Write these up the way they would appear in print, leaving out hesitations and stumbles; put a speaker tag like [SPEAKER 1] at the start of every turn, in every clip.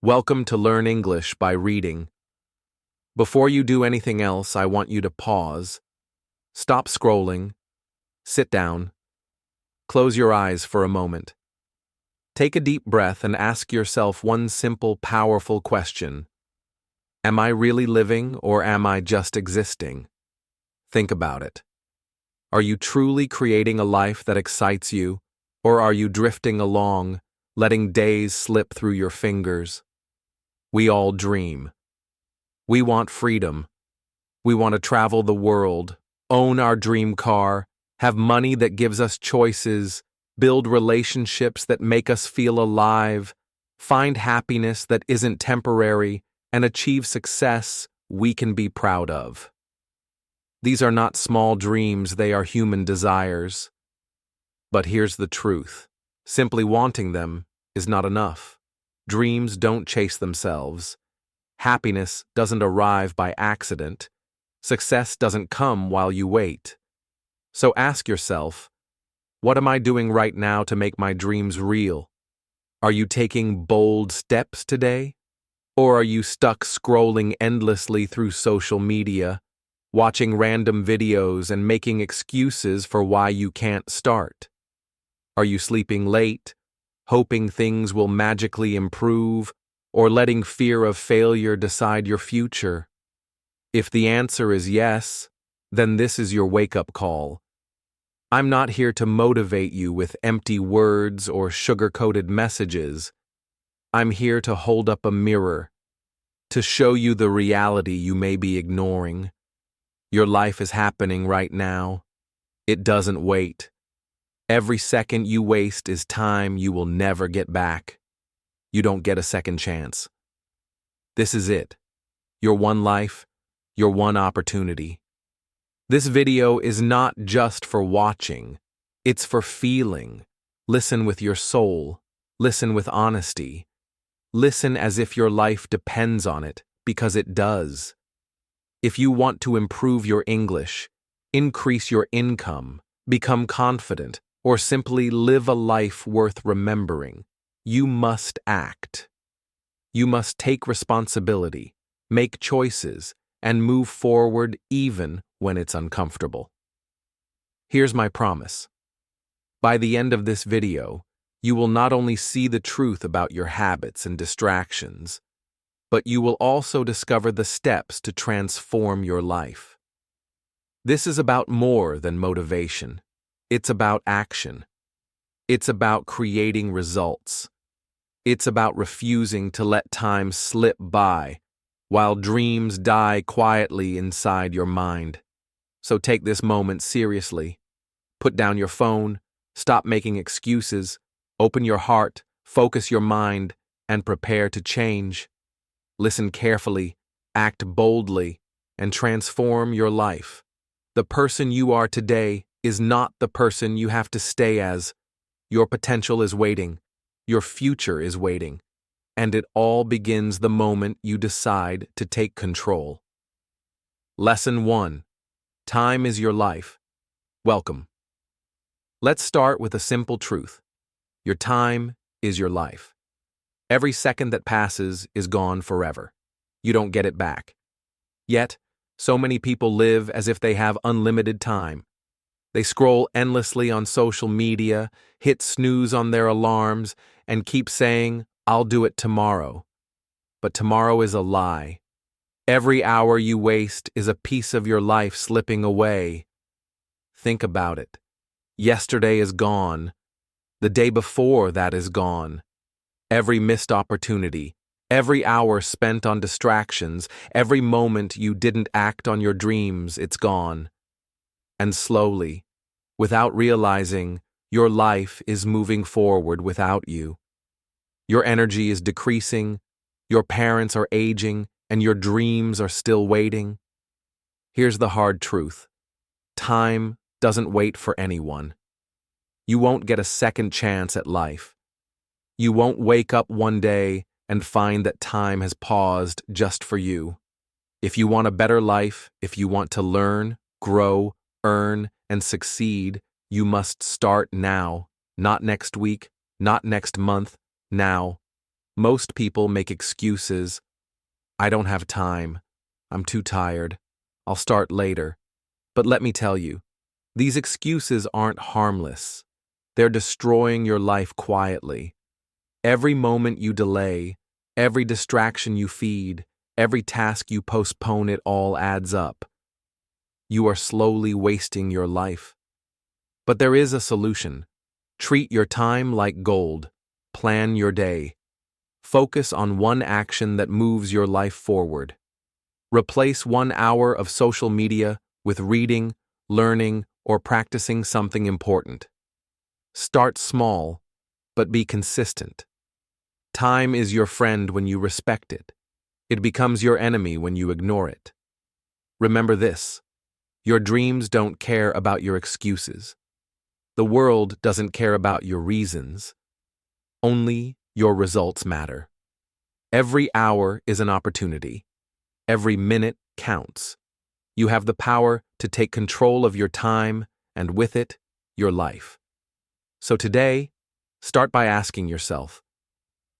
[SPEAKER 1] Welcome to Learn English by Reading. Before you do anything else, I want you to pause, stop scrolling, sit down, close your eyes for a moment. Take a deep breath and ask yourself one simple, powerful question. Am I really living or am I just existing? Think about it. Are you truly creating a life that excites you, or are you drifting along, letting days slip through your fingers? We all dream. We want freedom. We want to travel the world, own our dream car, have money that gives us choices, build relationships that make us feel alive, find happiness that isn't temporary, and achieve success we can be proud of. These are not small dreams, they are human desires. But here's the truth. Simply wanting them is not enough. Dreams don't chase themselves. Happiness doesn't arrive by accident. Success doesn't come while you wait. So ask yourself, what am I doing right now to make my dreams real? Are you taking bold steps today? Or are you stuck scrolling endlessly through social media, watching random videos and making excuses for why you can't start? Are you sleeping late, hoping things will magically improve, or letting fear of failure decide your future? If the answer is yes, then this is your wake-up call. I'm not here to motivate you with empty words or sugar-coated messages. I'm here to hold up a mirror, to show you the reality you may be ignoring. Your life is happening right now. It doesn't wait. Every second you waste is time you will never get back. You don't get a second chance. This is it. Your one life, your one opportunity. This video is not just for watching. It's for feeling. Listen with your soul. Listen with honesty. Listen as if your life depends on it, because it does. If you want to improve your English, increase your income, become confident, or simply live a life worth remembering, you must act. You must take responsibility, make choices, and move forward even when it's uncomfortable. Here's my promise. By the end of this video, you will not only see the truth about your habits and distractions, but you will also discover the steps to transform your life. This is about more than motivation. It's about action. It's about creating results. It's about refusing to let time slip by while dreams die quietly inside your mind. So take this moment seriously. Put down your phone, stop making excuses, open your heart, focus your mind, and prepare to change. Listen carefully, act boldly, and transform your life. The person you are today is not the person you have to stay as. Your potential is waiting. Your future is waiting. And it all begins the moment you decide to take control. Lesson 1. Time is your life. Welcome. Let's start with a simple truth. Your time is your life. Every second that passes is gone forever. You don't get it back. Yet, so many people live as if they have unlimited time. They scroll endlessly on social media, hit snooze on their alarms, and keep saying, "I'll do it tomorrow." But tomorrow is a lie. Every hour you waste is a piece of your life slipping away. Think about it. Yesterday is gone. The day before that is gone. Every missed opportunity, every hour spent on distractions, every moment you didn't act on your dreams, it's gone. And slowly, without realizing, your life is moving forward without you. Your energy is decreasing, your parents are aging, and your dreams are still waiting. Here's the hard truth. Time doesn't wait for anyone. You won't get a second chance at life. You won't wake up one day and find that time has paused just for you. If you want a better life, if you want to learn, grow, earn, and succeed, you must start now, not next week, not next month, now. Most people make excuses. I don't have time. I'm too tired. I'll start later. But let me tell you, these excuses aren't harmless. They're destroying your life quietly. Every moment you delay, every distraction you feed, every task you postpone, it all adds up. You are slowly wasting your life. But there is a solution. Treat your time like gold. Plan your day. Focus on one action that moves your life forward. Replace 1 hour of social media with reading, learning, or practicing something important. Start small, but be consistent. Time is your friend when you respect it. It becomes your enemy when you ignore it. Remember this: your dreams don't care about your excuses. The world doesn't care about your reasons. Only your results matter. Every hour is an opportunity. Every minute counts. You have the power to take control of your time and with it, your life. So today, start by asking yourself,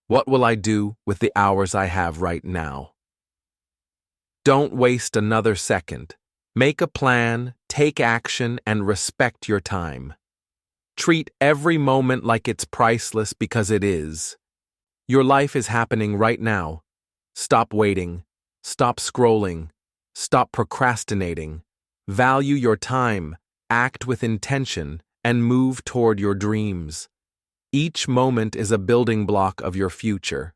[SPEAKER 1] what will I do with the hours I have right now? Don't waste another second. Make a plan, take action, and respect your time. Treat every moment like it's priceless, because it is. Your life is happening right now. Stop waiting. Stop scrolling. Stop procrastinating. Value your time, act with intention, and move toward your dreams. Each moment is a building block of your future.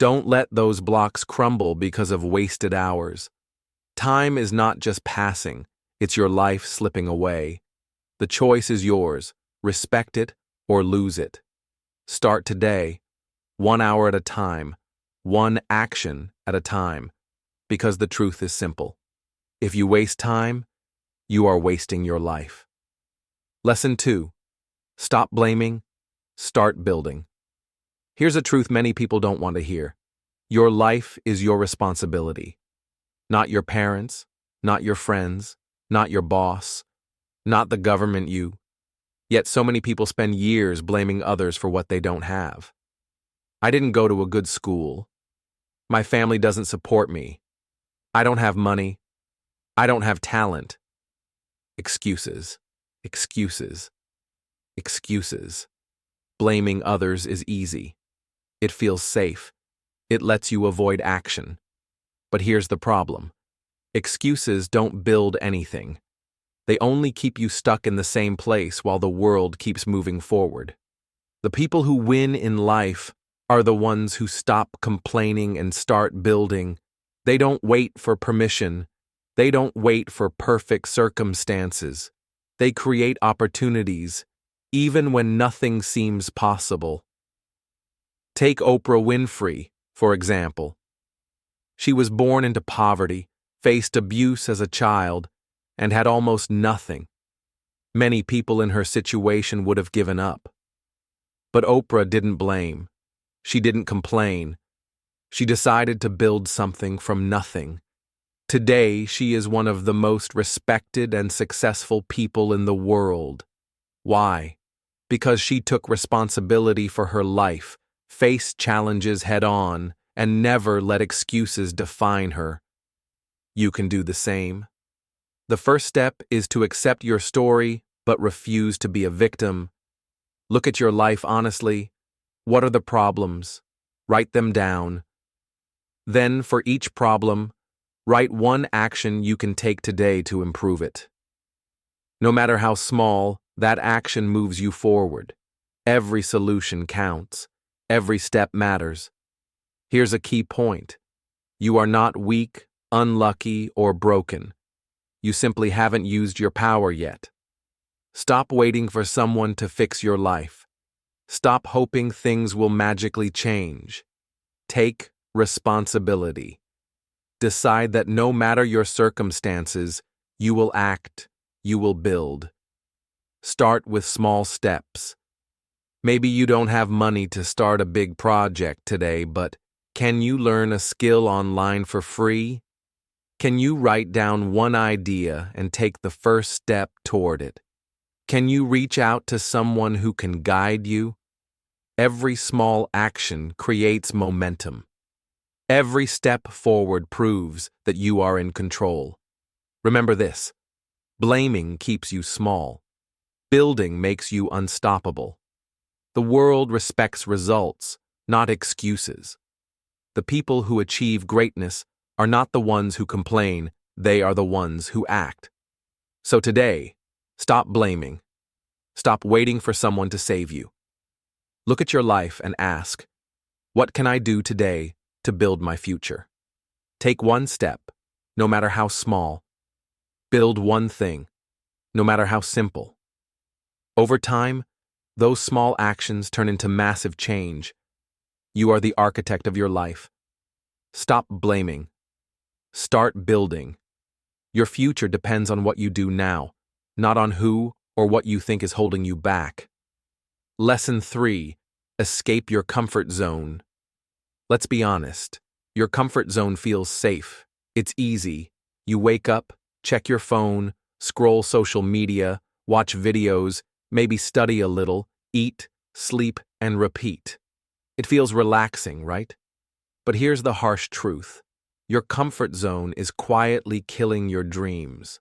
[SPEAKER 1] Don't let those blocks crumble because of wasted hours. Time is not just passing, it's your life slipping away. The choice is yours. Respect it or lose it. Start today, 1 hour at a time, one action at a time, because the truth is simple. If you waste time, you are wasting your life. Lesson 2. Stop blaming, start building. Here's a truth many people don't want to hear. Your life is your responsibility. Not your parents, not your friends, not your boss, not the government. Yet so many people spend years blaming others for what they don't have. I didn't go to a good school. My family doesn't support me. I don't have money. I don't have talent. Excuses, excuses, excuses. Blaming others is easy. It feels safe. It lets you avoid action. But here's the problem. Excuses don't build anything. They only keep you stuck in the same place while the world keeps moving forward. The people who win in life are the ones who stop complaining and start building. They don't wait for permission. They don't wait for perfect circumstances. They create opportunities, even when nothing seems possible. Take Oprah Winfrey, for example. She was born into poverty, faced abuse as a child, and had almost nothing. Many people in her situation would have given up. But Oprah didn't blame. She didn't complain. She decided to build something from nothing. Today, she is one of the most respected and successful people in the world. Why? Because she took responsibility for her life, faced challenges head-on, and never let excuses define her. You can do the same. The first step is to accept your story, but refuse to be a victim. Look at your life honestly. What are the problems? Write them down. Then, for each problem, write one action you can take today to improve it. No matter how small, that action moves you forward. Every solution counts. Every step matters. Here's a key point. You are not weak, unlucky, or broken. You simply haven't used your power yet. Stop waiting for someone to fix your life. Stop hoping things will magically change. Take responsibility. Decide that no matter your circumstances, you will act, you will build. Start with small steps. Maybe you don't have money to start a big project today, but can you learn a skill online for free? Can you write down one idea and take the first step toward it? Can you reach out to someone who can guide you? Every small action creates momentum. Every step forward proves that you are in control. Remember this: blaming keeps you small. Building makes you unstoppable. The world respects results, not excuses. The people who achieve greatness are not the ones who complain, they are the ones who act. So today, stop blaming. Stop waiting for someone to save you. Look at your life and ask, what can I do today to build my future? Take one step, no matter how small. Build one thing, no matter how simple. Over time, those small actions turn into massive change. You are the architect of your life. Stop blaming. Start building. Your future depends on what you do now, not on who or what you think is holding you back. Lesson 3: escape your comfort zone. Let's be honest. Your comfort zone feels safe. It's easy. You wake up, check your phone, scroll social media, watch videos, maybe study a little, eat, sleep, and repeat. It feels relaxing, right? But here's the harsh truth. Your comfort zone is quietly killing your dreams.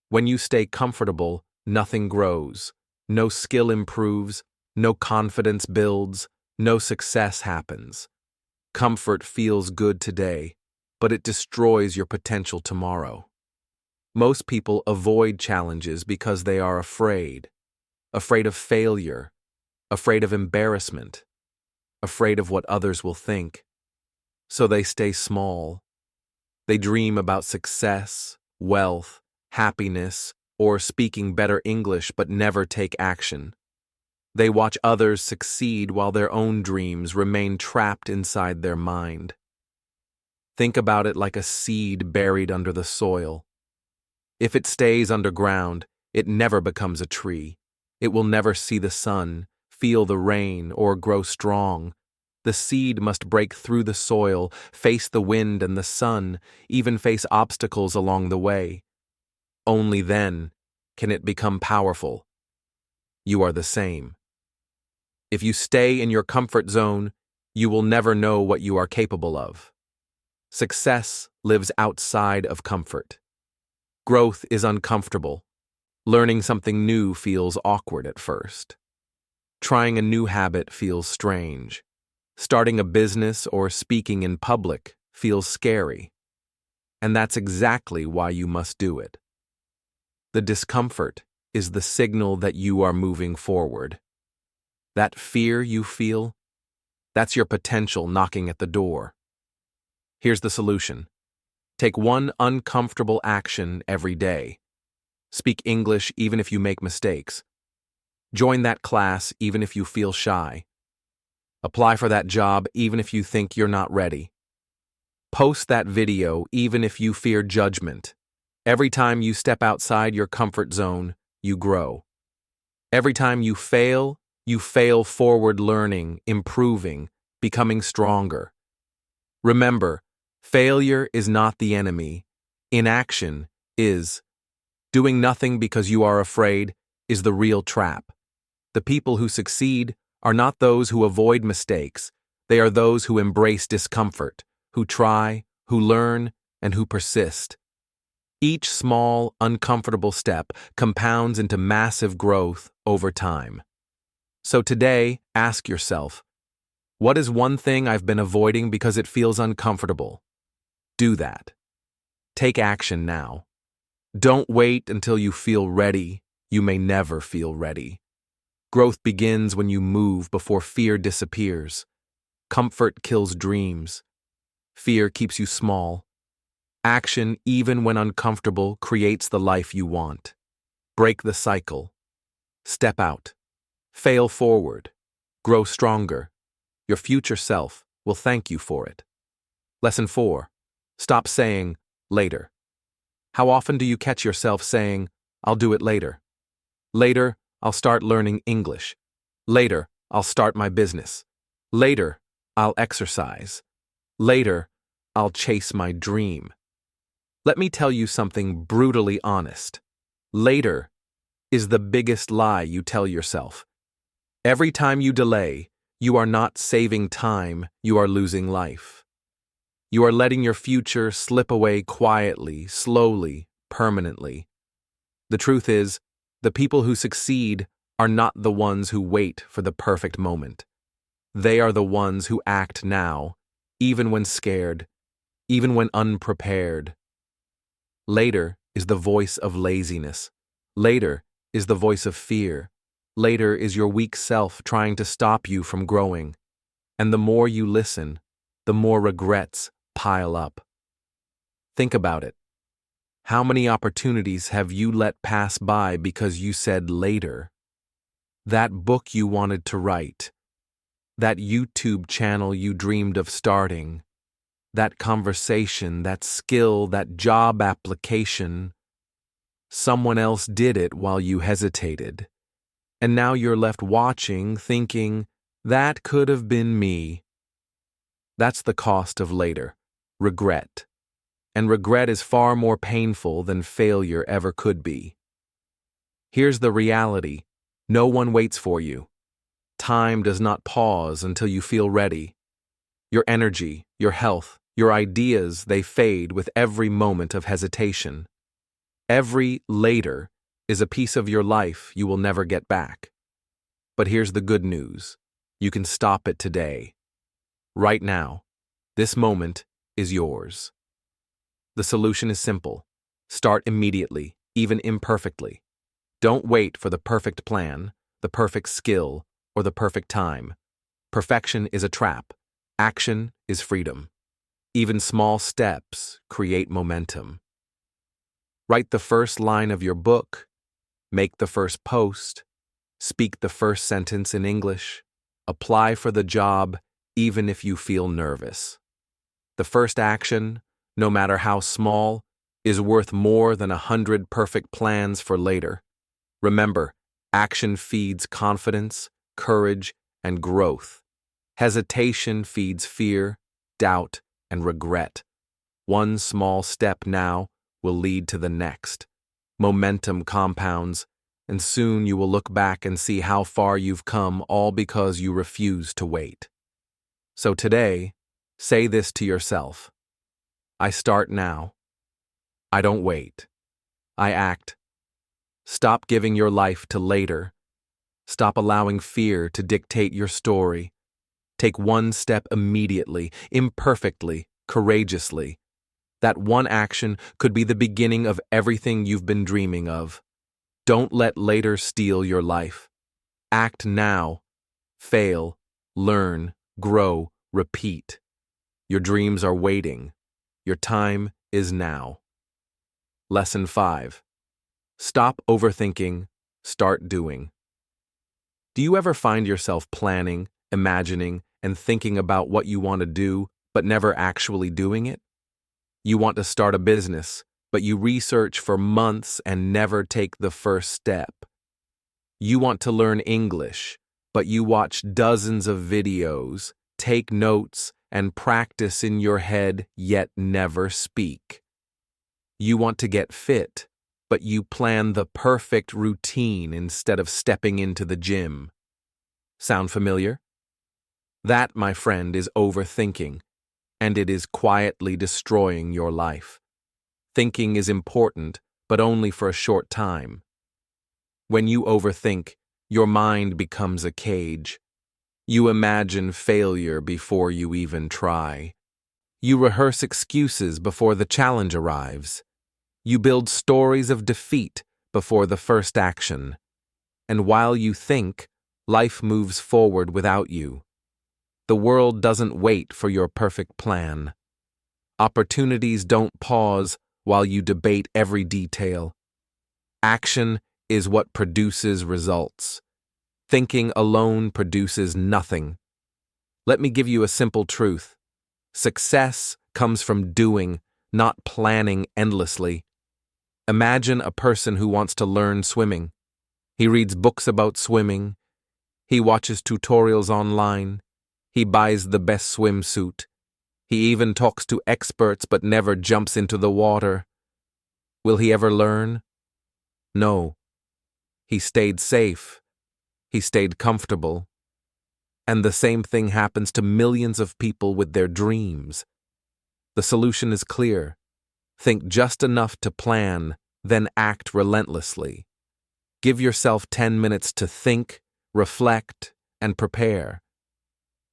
[SPEAKER 1] When you stay comfortable, nothing grows. No skill improves, no confidence builds, no success happens. Comfort feels good today, but it destroys your potential tomorrow. Most people avoid challenges because they are afraid. Afraid of failure, afraid of embarrassment, afraid of what others will think. So they stay small. They dream about success, wealth, happiness, or speaking better English but never take action. They watch others succeed while their own dreams remain trapped inside their mind. Think about it like a seed buried under the soil. If it stays underground, it never becomes a tree. It will never see the sun, feel the rain, or grow strong. The seed must break through the soil, face the wind and the sun, even face obstacles along the way. Only then can it become powerful. You are the same. If you stay in your comfort zone, you will never know what you are capable of. Success lives outside of comfort. Growth is uncomfortable. Learning something new feels awkward at first. Trying a new habit feels strange. Starting a business or speaking in public feels scary. And that's exactly why you must do it. The discomfort is the signal that you are moving forward. That fear you feel, that's your potential knocking at the door. Here's the solution. Take one uncomfortable action every day. Speak English even if you make mistakes. Join that class even if you feel shy. Apply for that job even if you think you're not ready. Post that video even if you fear judgment. Every time you step outside your comfort zone, you grow. Every time you fail forward learning, improving, becoming stronger. Remember, failure is not the enemy. Inaction is. Doing nothing because you are afraid is the real trap. The people who succeed are not those who avoid mistakes. They are those who embrace discomfort, who try, who learn, and who persist. Each small, uncomfortable step compounds into massive growth over time. So today, ask yourself, what is one thing I've been avoiding because it feels uncomfortable? Do that. Take action now. Don't wait until you feel ready. You may never feel ready. Growth begins when you move before fear disappears. Comfort kills dreams. Fear keeps you small. Action, even when uncomfortable, creates the life you want. Break the cycle. Step out. Fail forward. Grow stronger. Your future self will thank you for it. Lesson 4. Stop saying, later. How often do you catch yourself saying, I'll do it later? Later, I'll start learning English. Later, I'll start my business. Later, I'll exercise. Later, I'll chase my dream. Let me tell you something brutally honest. Later is the biggest lie you tell yourself. Every time you delay, You are not saving time, you are losing life. You are letting your future slip away quietly, slowly, permanently. The truth is, the people who succeed are not the ones who wait for the perfect moment. They are the ones who act now, even when scared, even when unprepared. Later is the voice of laziness. Later is the voice of fear. Later is your weak self trying to stop you from growing. And the more you listen, the more regrets pile up. Think about it. How many opportunities have you let pass by because you said later? That book you wanted to write, that YouTube channel you dreamed of starting, that conversation, that skill, that job application, someone else did it while you hesitated. And now you're left watching, thinking, that could have been me. That's the cost of later, regret. And regret is far more painful than failure ever could be. Here's the reality. No one waits for you. Time does not pause until you feel ready. Your energy, your health, your ideas, they fade with every moment of hesitation. Every later is a piece of your life you will never get back. But here's the good news. You can stop it today. Right now. This moment is yours. The solution is simple. Start immediately, even imperfectly. Don't wait for the perfect plan, the perfect skill, or the perfect time. Perfection is a trap. Action is freedom. Even small steps create momentum. Write the first line of your book. Make the first post. Speak the first sentence in English. Apply for the job, even if you feel nervous. The first action, no matter how small, is worth more than 100 perfect plans for later. Remember, action feeds confidence, courage, and growth. Hesitation feeds fear, doubt, and regret. One small step now will lead to the next. Momentum compounds, and soon you will look back and see how far you've come, all because you refuse to wait. So today, say this to yourself. I start now. I don't wait. I act. Stop giving your life to later. Stop allowing fear to dictate your story. Take one step immediately, imperfectly, courageously. That one action could be the beginning of everything you've been dreaming of. Don't let later steal your life. Act now. Fail, learn, grow, repeat. Your dreams are waiting. Your time is now. Lesson 5. Stop overthinking, start doing. Do you ever find yourself planning, imagining, and thinking about what you want to do, but never actually doing it? You want to start a business, but you research for months and never take the first step. You want to learn English, but you watch dozens of videos, take notes, and practice in your head, yet never speak. You want to get fit, but you plan the perfect routine instead of stepping into the gym. Sound familiar? That, my friend, is overthinking, and it is quietly destroying your life. Thinking is important, but only for a short time. When you overthink, your mind becomes a cage. You imagine failure before you even try. You rehearse excuses before the challenge arrives. You build stories of defeat before the first action. And while you think, life moves forward without you. The world doesn't wait for your perfect plan. Opportunities don't pause while you debate every detail. Action is what produces results. Thinking alone produces nothing. Let me give you a simple truth. Success comes from doing, not planning endlessly. Imagine a person who wants to learn swimming. He reads books about swimming. He watches tutorials online. He buys the best swimsuit. He even talks to experts but never jumps into the water. Will he ever learn? No. He stayed safe. He stayed comfortable. And the same thing happens to millions of people with their dreams. The solution is clear. Think just enough to plan, then act relentlessly. Give yourself 10 minutes to think, reflect, and prepare.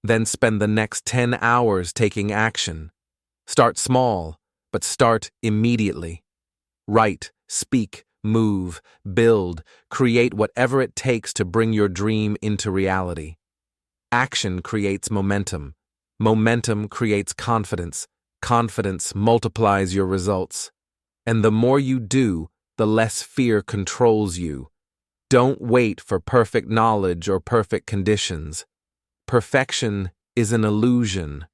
[SPEAKER 1] Then spend the next 10 hours taking action. Start small, but start immediately. Write, speak, move, build, create whatever it takes to bring your dream into reality. Action creates momentum. Momentum creates confidence. Confidence multiplies your results. And the more you do, the less fear controls you. Don't wait for perfect knowledge or perfect conditions. Perfection is an illusion.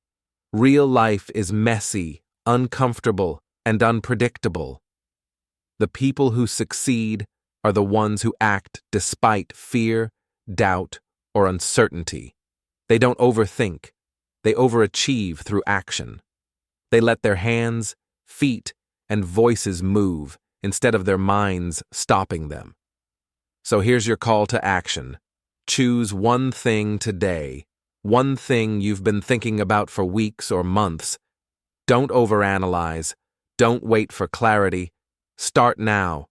[SPEAKER 1] Real life is messy, uncomfortable, and unpredictable. The people who succeed are the ones who act despite fear, doubt, or uncertainty. They don't overthink. They overachieve through action. They let their hands, feet, and voices move instead of their minds stopping them. So here's your call to action. Choose one thing today, one thing you've been thinking about for weeks or months. Don't overanalyze. Don't wait for clarity. Start now.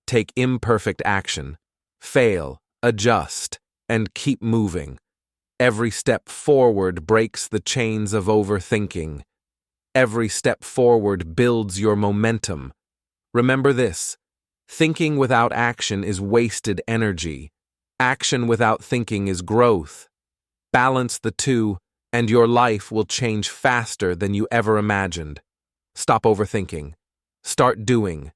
[SPEAKER 1] Take imperfect action. Fail, adjust, and keep moving. Every step forward breaks the chains of overthinking. Every step forward builds your momentum. Remember this: thinking without action is wasted energy. Action without thinking is growth. Balance the two, and your life will change faster than you ever imagined. Stop overthinking. Start doing.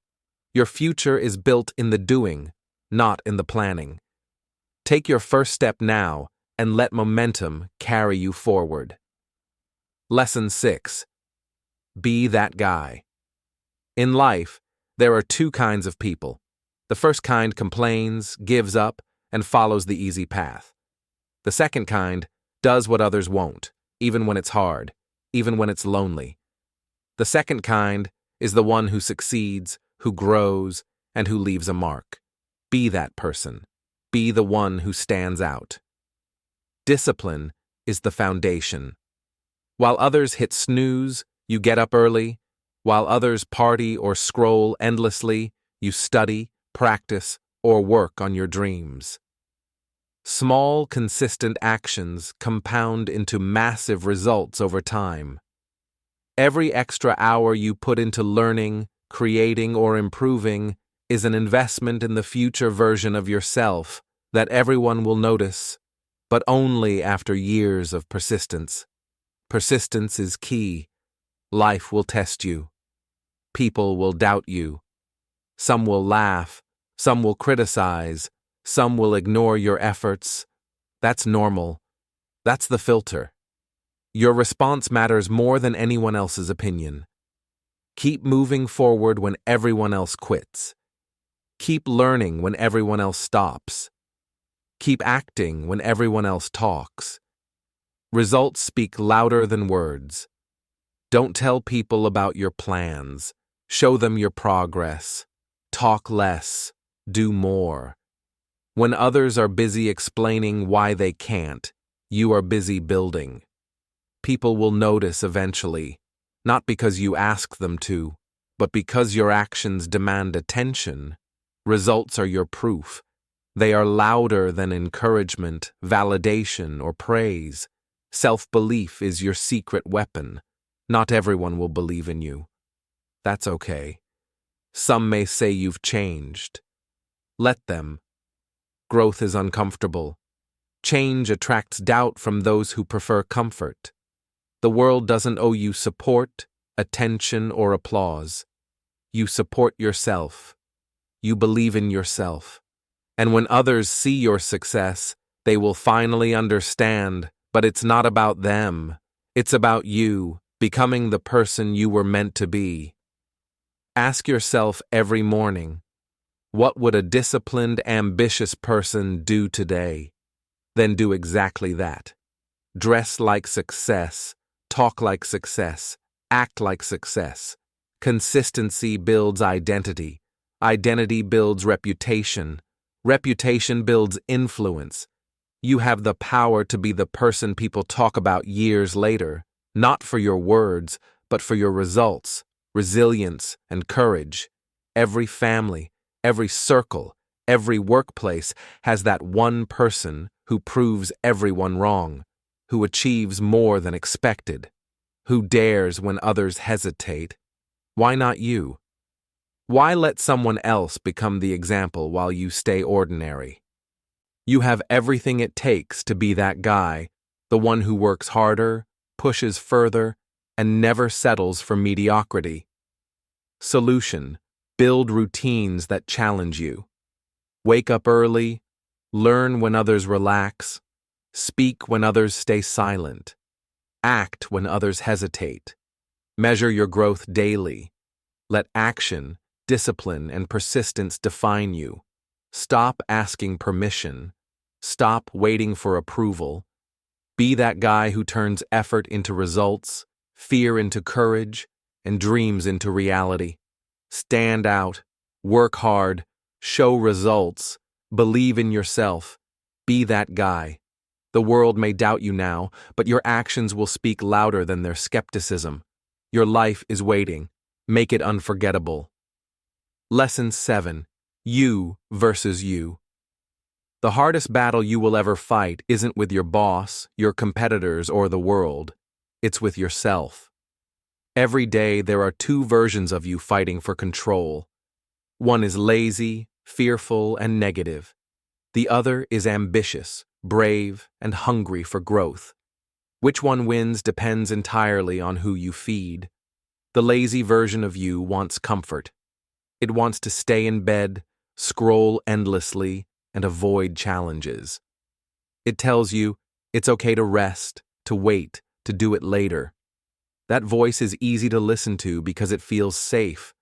[SPEAKER 1] Your future is built in the doing, not in the planning. Take your first step now and let momentum carry you forward. Lesson 6. Be that guy. In life, there are two kinds of people. The first kind complains, gives up, and follows the easy path. The second kind does what others won't, even when it's hard, even when it's lonely. The second kind is the one who succeeds, who grows, and who leaves a mark. Be that person. Be the one who stands out. Discipline is the foundation. While others hit snooze, you get up early. While others party or scroll endlessly, you study, practice, or work on your dreams. Small, consistent actions compound into massive results over time. Every extra hour you put into learning, creating, or improving is an investment in the future version of yourself that everyone will notice, but only after years of persistence. Persistence is key. Life will test you. People will doubt you. Some will laugh. Some will criticize. Some will ignore your efforts. That's normal. That's the filter. Your response matters more than anyone else's opinion. Keep moving forward when everyone else quits. Keep learning when everyone else stops. Keep acting when everyone else talks. Results speak louder than words. Don't tell people about your plans. Show them your progress. Talk less. Do more. When others are busy explaining why they can't, you are busy building. People will notice eventually, not because you ask them to, but because your actions demand attention. Results are your proof. They are louder than encouragement, validation, or praise. Self-belief is your secret weapon. Not everyone will believe in you. That's okay. Some may say you've changed. Let them. Growth is uncomfortable. Change attracts doubt from those who prefer comfort. The world doesn't owe you support, attention, or applause. You support yourself. You believe in yourself. And when others see your success, they will finally understand, but it's not about them. It's about you, becoming the person you were meant to be. Ask yourself every morning, what would a disciplined, ambitious person do today? Then do exactly that. Dress like success, talk like success, act like success. Consistency builds identity. Identity builds reputation. Reputation builds influence. You have the power to be the person people talk about years later, not for your words, but for your results, resilience, and courage. Every family, every circle, every workplace has that one person who proves everyone wrong, who achieves more than expected, who dares when others hesitate. Why not you? Why let someone else become the example while you stay ordinary? You have everything it takes to be that guy, the one who works harder, pushes further, and never settles for mediocrity. Solution: build routines that challenge you. Wake up early, learn when others relax, speak when others stay silent, act when others hesitate. Measure your growth daily. Let action, discipline, and persistence define you. Stop asking permission. Stop waiting for approval. Be that guy who turns effort into results, fear into courage, and dreams into reality. Stand out, work hard, show results, believe in yourself. Be that guy. The world may doubt you now, but your actions will speak louder than their skepticism. Your life is waiting. Make it unforgettable. Lesson 7. You versus you. The hardest battle you will ever fight isn't with your boss, your competitors, or the world. It's with yourself. Every day there are two versions of you fighting for control. One is lazy, fearful, and negative. The other is ambitious, brave, and hungry for growth. Which one wins depends entirely on who you feed. The lazy version of you wants comfort. It wants to stay in bed, scroll endlessly, and avoid challenges. It tells you it's okay to rest, to wait, to do it later. That voice is easy to listen to because it feels safe,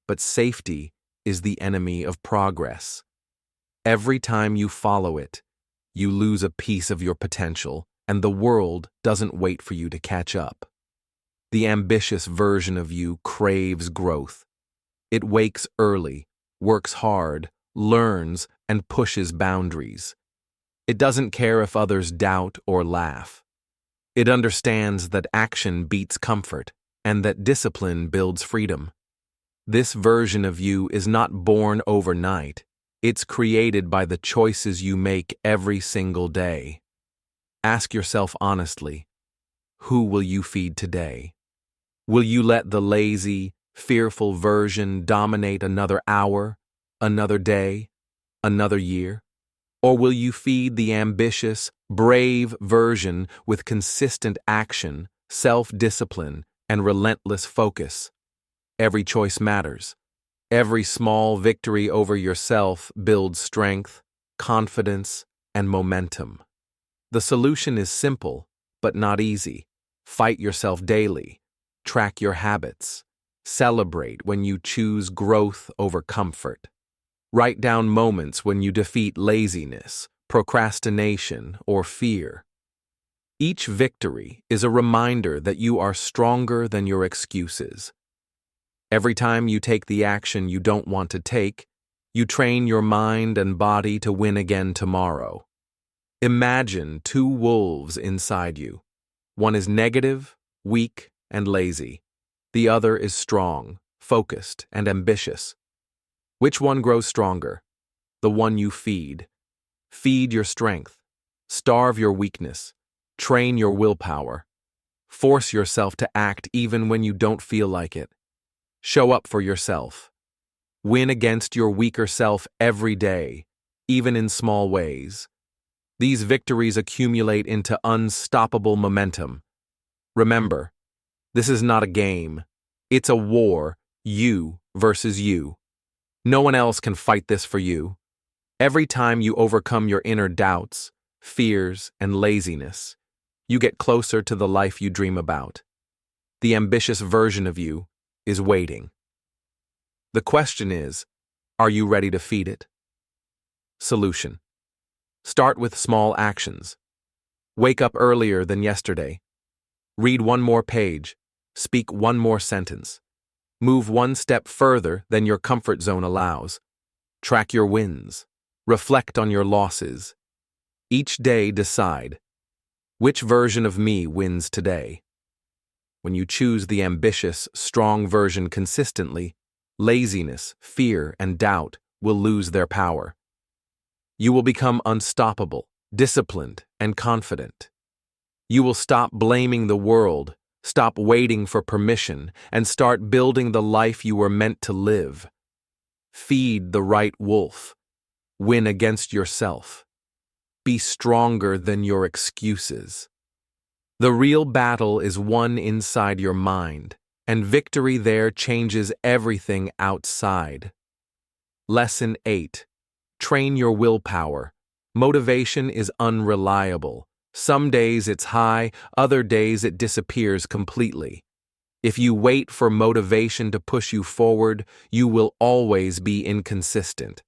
[SPEAKER 1] but safety is the enemy of progress. Every time you follow it, you lose a piece of your potential, and the world doesn't wait for you to catch up. The ambitious version of you craves growth. It wakes early, works hard, learns, and pushes boundaries. It doesn't care if others doubt or laugh. It understands that action beats comfort, and that discipline builds freedom. This version of you is not born overnight. It's created by the choices you make every single day. Ask yourself honestly, who will you feed today? Will you let the lazy, fearful version dominate another hour, another day, another year? Or will you feed the ambitious, brave version with consistent action, self-discipline, and relentless focus? Every choice matters. Every small victory over yourself builds strength, confidence, and momentum. The solution is simple, but not easy. Fight yourself daily. Track your habits. Celebrate when you choose growth over comfort. Write down moments when you defeat laziness, procrastination, or fear. Each victory is a reminder that you are stronger than your excuses. Every time you take the action you don't want to take, you train your mind and body to win again tomorrow. Imagine two wolves inside you. One is negative, weak, and lazy. The other is strong, focused, and ambitious. Which one grows stronger? The one you feed. Feed your strength. Starve your weakness. Train your willpower. Force yourself to act even when you don't feel like it. Show up for yourself. Win against your weaker self every day, even in small ways. These victories accumulate into unstoppable momentum. Remember, this is not a game. It's a war, you versus you. No one else can fight this for you. Every time you overcome your inner doubts, fears, and laziness, you get closer to the life you dream about. The ambitious version of you is waiting. The question is, are you ready to feed it? Solution: start with small actions. Wake up earlier than yesterday. Read one more page. Speak one more sentence. Move one step further than your comfort zone allows. Track your wins. Reflect on your losses. Each day decide, which version of me wins today? When you choose the ambitious, strong version consistently, laziness, fear, and doubt will lose their power. You will become unstoppable, disciplined, and confident. You will stop blaming the world, stop waiting for permission, and start building the life you were meant to live. Feed the right wolf. Win against yourself. Be stronger than your excuses. The real battle is won inside your mind, and victory there changes everything outside. Lesson 8. Train your willpower. Motivation is unreliable. Some days it's high, other days it disappears completely. If you wait for motivation to push you forward, you will always be inconsistent.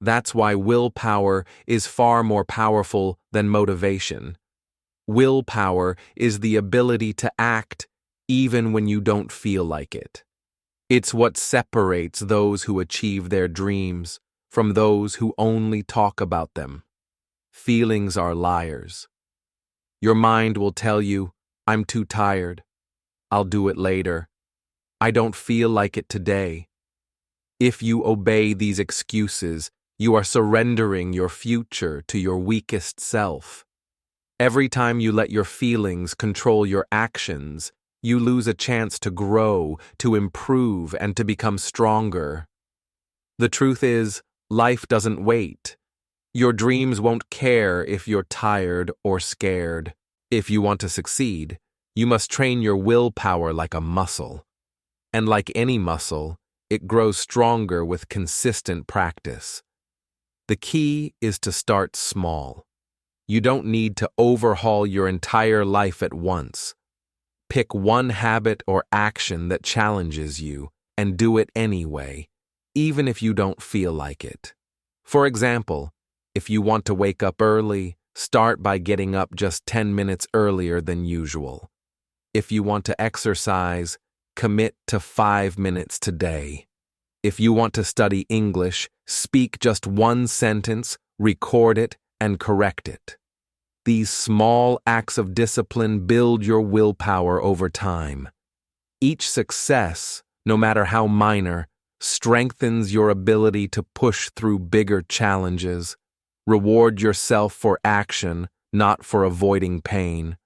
[SPEAKER 1] That's why willpower is far more powerful than motivation. Willpower is the ability to act even when you don't feel like it. It's what separates those who achieve their dreams from those who only talk about them. Feelings are liars. Your mind will tell you, I'm too tired. I'll do it later. I don't feel like it today. If you obey these excuses, you are surrendering your future to your weakest self. Every time you let your feelings control your actions, you lose a chance to grow, to improve, and to become stronger. The truth is, life doesn't wait. Your dreams won't care if you're tired or scared. If you want to succeed, you must train your willpower like a muscle. And like any muscle, it grows stronger with consistent practice. The key is to start small. You don't need to overhaul your entire life at once. Pick one habit or action that challenges you and do it anyway, even if you don't feel like it. For example, if you want to wake up early, start by getting up just 10 minutes earlier than usual. If you want to exercise, commit to 5 minutes today. If you want to study English, speak just one sentence, record it, and correct it. These small acts of discipline build your willpower over time. Each success, no matter how minor, strengthens your ability to push through bigger challenges. Reward yourself for action, not for avoiding pain.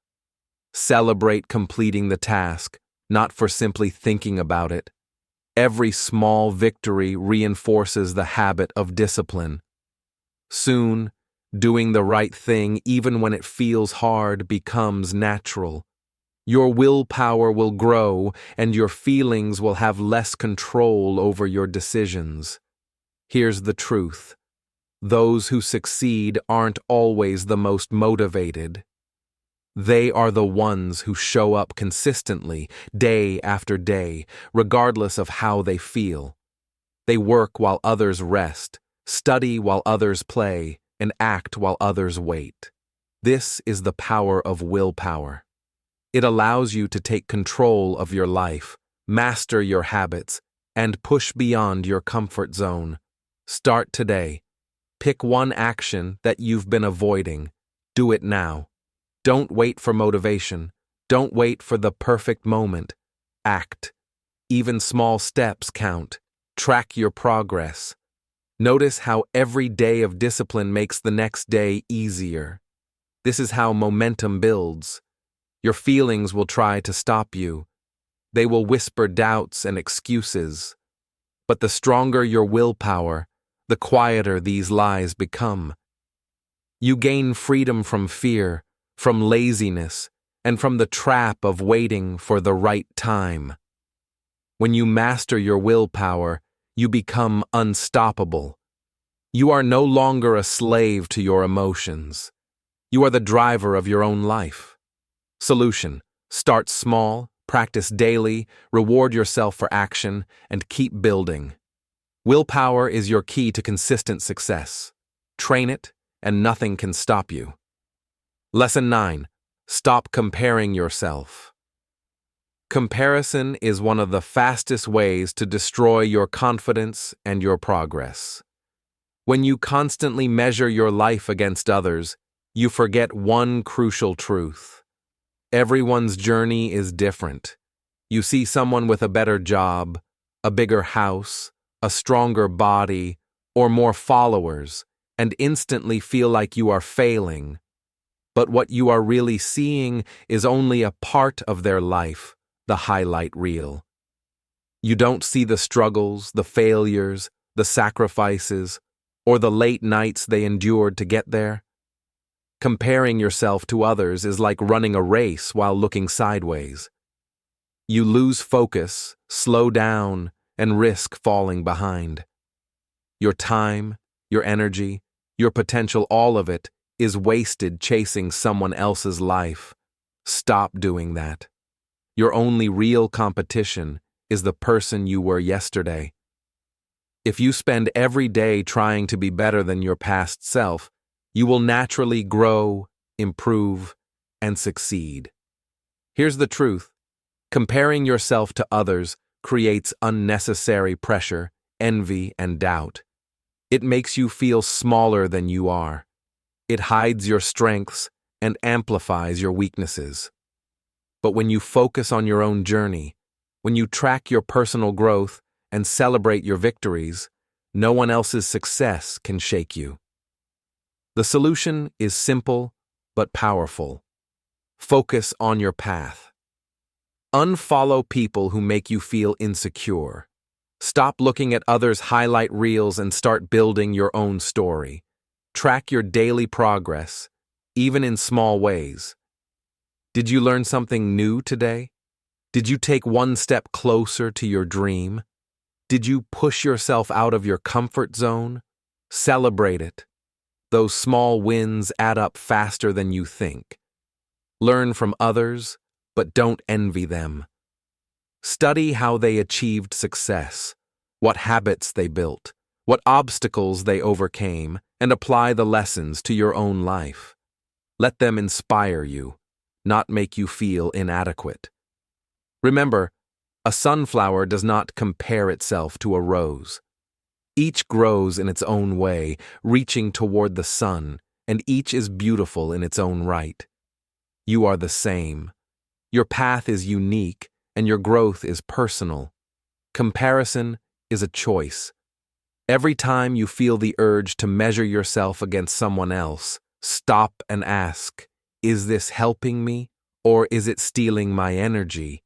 [SPEAKER 1] Celebrate completing the task, not for simply thinking about it. Every small victory reinforces the habit of discipline. Soon, doing the right thing, even when it feels hard, becomes natural. Your willpower will grow, and your feelings will have less control over your decisions. Here's the truth. Those who succeed aren't always the most motivated. They are the ones who show up consistently, day after day, regardless of how they feel. They work while others rest, study while others play, and act while others wait. This is the power of willpower. It allows you to take control of your life, master your habits, and push beyond your comfort zone. Start today. Pick one action that you've been avoiding. Do it now. Don't wait for motivation. Don't wait for the perfect moment. Act. Even small steps count. Track your progress. Notice how every day of discipline makes the next day easier. This is how momentum builds. Your feelings will try to stop you. They will whisper doubts and excuses. But the stronger your willpower, the quieter these lies become. You gain freedom from fear, from laziness, and from the trap of waiting for the right time. When you master your willpower, you become unstoppable. You are no longer a slave to your emotions. You are the driver of your own life. Solution: start small, practice daily, reward yourself for action, and keep building. Willpower is your key to consistent success. Train it, and nothing can stop you. Lesson 9. Stop comparing yourself. Comparison is one of the fastest ways to destroy your confidence and your progress. When you constantly measure your life against others, you forget one crucial truth. Everyone's journey is different. You see someone with a better job, a bigger house, a stronger body, or more followers, and instantly feel like you are failing. But what you are really seeing is only a part of their life, the highlight reel. You don't see the struggles, the failures, the sacrifices, or the late nights they endured to get there. Comparing yourself to others is like running a race while looking sideways. You lose focus, slow down, and risk falling behind. Your time, your energy, your potential, all of it is wasted chasing someone else's life. Stop doing that. Your only real competition is the person you were yesterday. If you spend every day trying to be better than your past self, you will naturally grow, improve, and succeed. Here's the truth. Comparing yourself to others creates unnecessary pressure, envy, and doubt. It makes you feel smaller than you are. It hides your strengths and amplifies your weaknesses. But when you focus on your own journey, when you track your personal growth and celebrate your victories, no one else's success can shake you. The solution is simple but powerful. Focus on your path. Unfollow people who make you feel insecure. Stop looking at others' highlight reels and start building your own story. Track your daily progress, even in small ways. Did you learn something new today? Did you take one step closer to your dream? Did you push yourself out of your comfort zone? Celebrate it. Those small wins add up faster than you think. Learn from others, but don't envy them. Study how they achieved success, what habits they built, what obstacles they overcame, and apply the lessons to your own life. Let them inspire you, not make you feel inadequate. Remember, a sunflower does not compare itself to a rose. Each grows in its own way, reaching toward the sun, and each is beautiful in its own right. You are the same. Your path is unique, and your growth is personal. Comparison is a choice. Every time you feel the urge to measure yourself against someone else, stop and ask, is this helping me, or is it stealing my energy?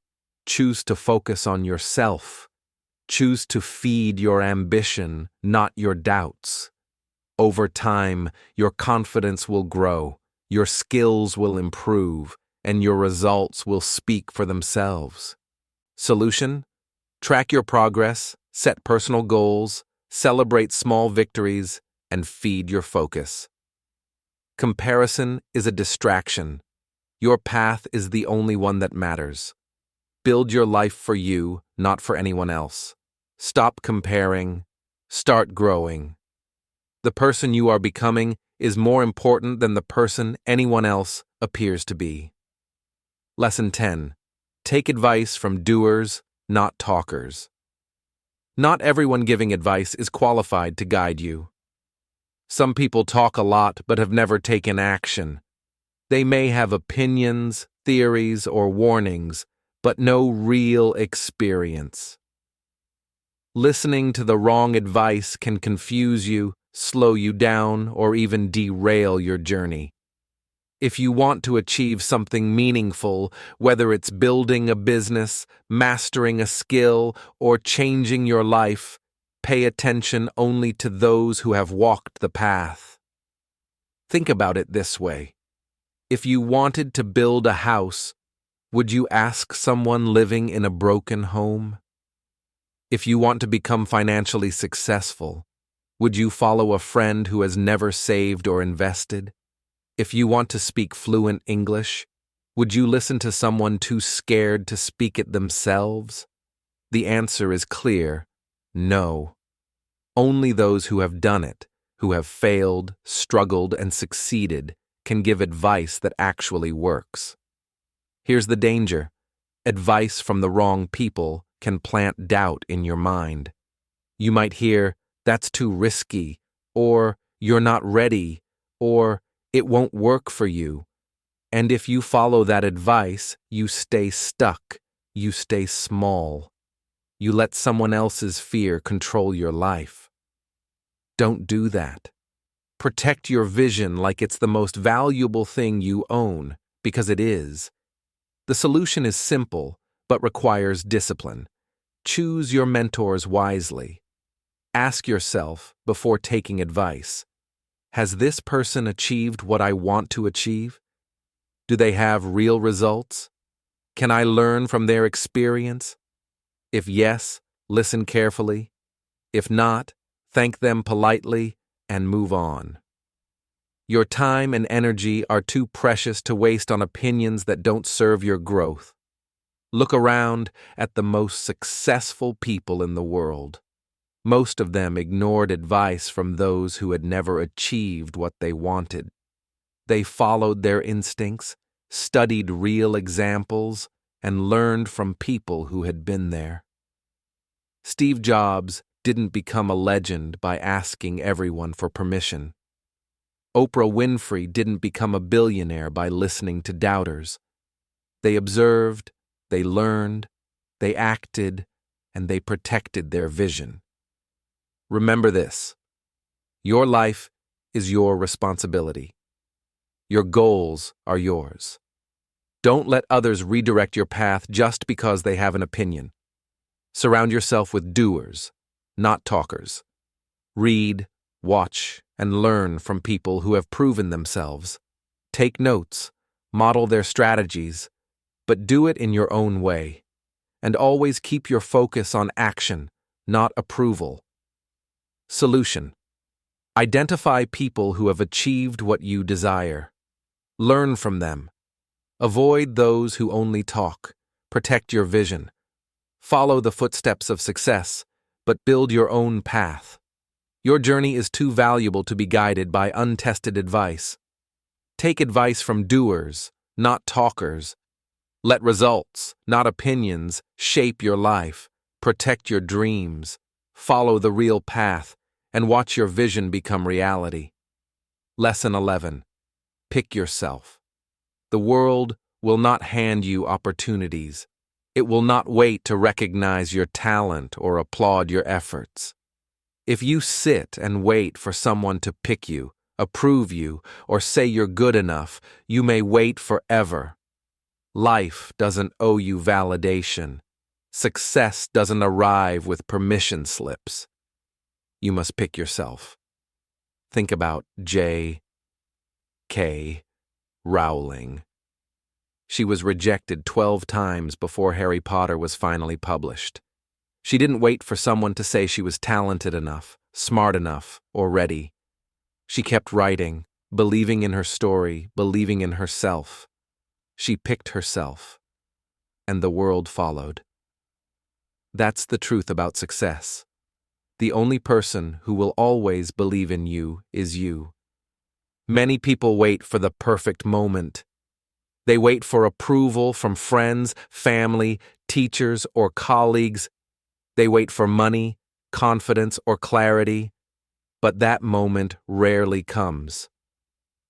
[SPEAKER 1] Choose to focus on yourself. Choose to feed your ambition, not your doubts. Over time, your confidence will grow, your skills will improve, and your results will speak for themselves. Solution? Track your progress, set personal goals, celebrate small victories, and feed your focus. Comparison is a distraction. Your path is the only one that matters. Build your life for you, not for anyone else. Stop comparing. Start growing. The person you are becoming is more important than the person anyone else appears to be. Lesson 10. Take advice from doers, not talkers. Not everyone giving advice is qualified to guide you. Some people talk a lot but have never taken action. They may have opinions, theories, or warnings, but no real experience. Listening to the wrong advice can confuse you, slow you down, or even derail your journey. If you want to achieve something meaningful, whether it's building a business, mastering a skill, or changing your life, pay attention only to those who have walked the path. Think about it this way. If you wanted to build a house, would you ask someone living in a broken home? If you want to become financially successful, would you follow a friend who has never saved or invested? If you want to speak fluent English, would you listen to someone too scared to speak it themselves? The answer is clear: no. Only those who have done it, who have failed, struggled, and succeeded, can give advice that actually works. Here's the danger. Advice from the wrong people can plant doubt in your mind. You might hear, "That's too risky," or "You're not ready," or It won't work for you. And if you follow that advice, you stay stuck. You stay small. You let someone else's fear control your life. Don't do that. Protect your vision like it's the most valuable thing you own, because it is. The solution is simple, but requires discipline. Choose your mentors wisely. Ask yourself, before taking advice, has this person achieved what I want to achieve? Do they have real results? Can I learn from their experience? If yes, listen carefully. If not, thank them politely and move on. Your time and energy are too precious to waste on opinions that don't serve your growth. Look around at the most successful people in the world. Most of them ignored advice from those who had never achieved what they wanted. They followed their instincts, studied real examples, and learned from people who had been there. Steve Jobs didn't become a legend by asking everyone for permission. Oprah Winfrey didn't become a billionaire by listening to doubters. They observed, they learned, they acted, and they protected their vision. Remember this: your life is your responsibility. Your goals are yours. Don't let others redirect your path just because they have an opinion. Surround yourself with doers, not talkers. Read, watch, and learn from people who have proven themselves. Take notes, model their strategies, but do it in your own way. And always keep your focus on action, not approval. Solution: identify people who have achieved what you desire. Learn from them. Avoid those who only talk. Protect your vision. Follow the footsteps of success, but build your own path. Your journey is too valuable to be guided by untested advice. Take advice from doers, not talkers. Let results, not opinions, shape your life. Protect your dreams. Follow the real path, and watch your vision become reality. Lesson 11. Pick yourself. The world will not hand you opportunities. It will not wait to recognize your talent or applaud your efforts. If you sit and wait for someone to pick you, approve you, or say you're good enough, you may wait forever. Life doesn't owe you validation. Success doesn't arrive with permission slips. You must pick yourself. Think about J.K. Rowling. She was rejected 12 times before Harry Potter was finally published. She didn't wait for someone to say she was talented enough, smart enough, or ready. She kept writing, believing in her story, believing in herself. She picked herself, and the world followed. That's the truth about success. The only person who will always believe in you is you. Many people wait for the perfect moment. They wait for approval from friends, family, teachers, or colleagues. They wait for money, confidence, or clarity. But that moment rarely comes.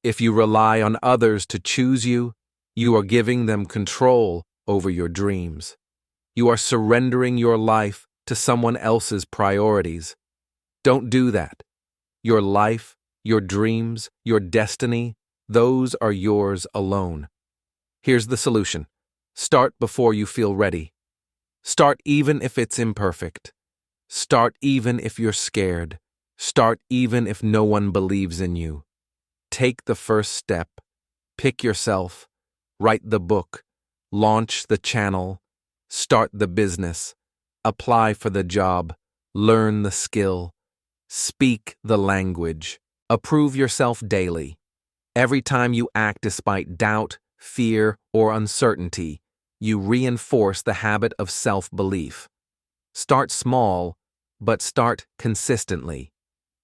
[SPEAKER 1] If you rely on others to choose you, you are giving them control over your dreams. You are surrendering your life to someone else's priorities. Don't do that. Your life, your dreams, your destiny, those are yours alone. Here's the solution. Start before you feel ready. Start even if it's imperfect. Start even if you're scared. Start even if no one believes in you. Take the first step. Pick yourself. Write the book. Launch the channel. Start the business. Apply for the job. Learn the skill. Speak the language. Approve yourself daily. Every time you act despite doubt, fear, or uncertainty, you reinforce the habit of self-belief. Start small, but start consistently.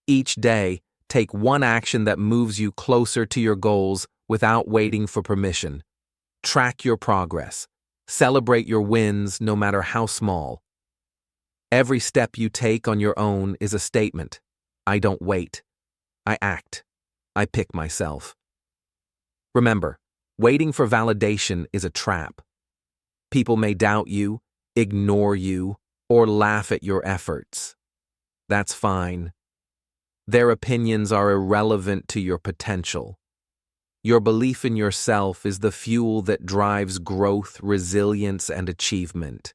[SPEAKER 1] Each day, take one action that moves you closer to your goals without waiting for permission. Track your progress. Celebrate your wins, no matter how small. Every step you take on your own is a statement. I don't wait. I act. I pick myself. Remember, waiting for validation is a trap. People may doubt you, ignore you, or laugh at your efforts. That's fine. Their opinions are irrelevant to your potential. Your belief in yourself is the fuel that drives growth, resilience, and achievement.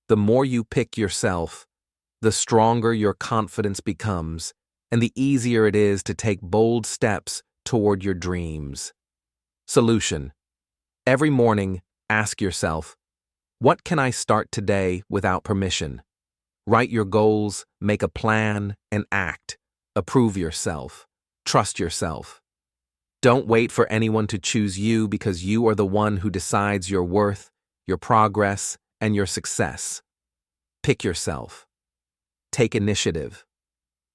[SPEAKER 1] The more you pick yourself, the stronger your confidence becomes, and the easier it is to take bold steps toward your dreams. Solution: every morning, ask yourself, what can I start today without permission? Write your goals, make a plan, and act. Approve yourself. Trust yourself. Don't wait for anyone to choose you, because you are the one who decides your worth, your progress, and your success. Pick yourself. Take initiative.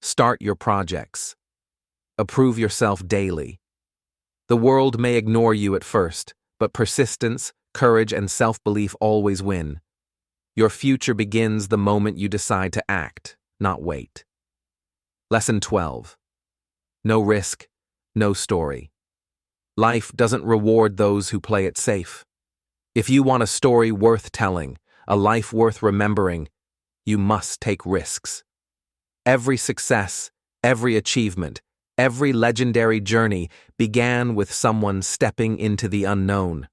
[SPEAKER 1] Start your projects. Approve yourself daily. The world may ignore you at first, but persistence, courage, and self-belief always win. Your future begins the moment you decide to act, not wait. Lesson 12. No risk, no story. Life doesn't reward those who play it safe. If you want a story worth telling, a life worth remembering, you must take risks. Every success, every achievement, every legendary journey began with someone stepping into the unknown.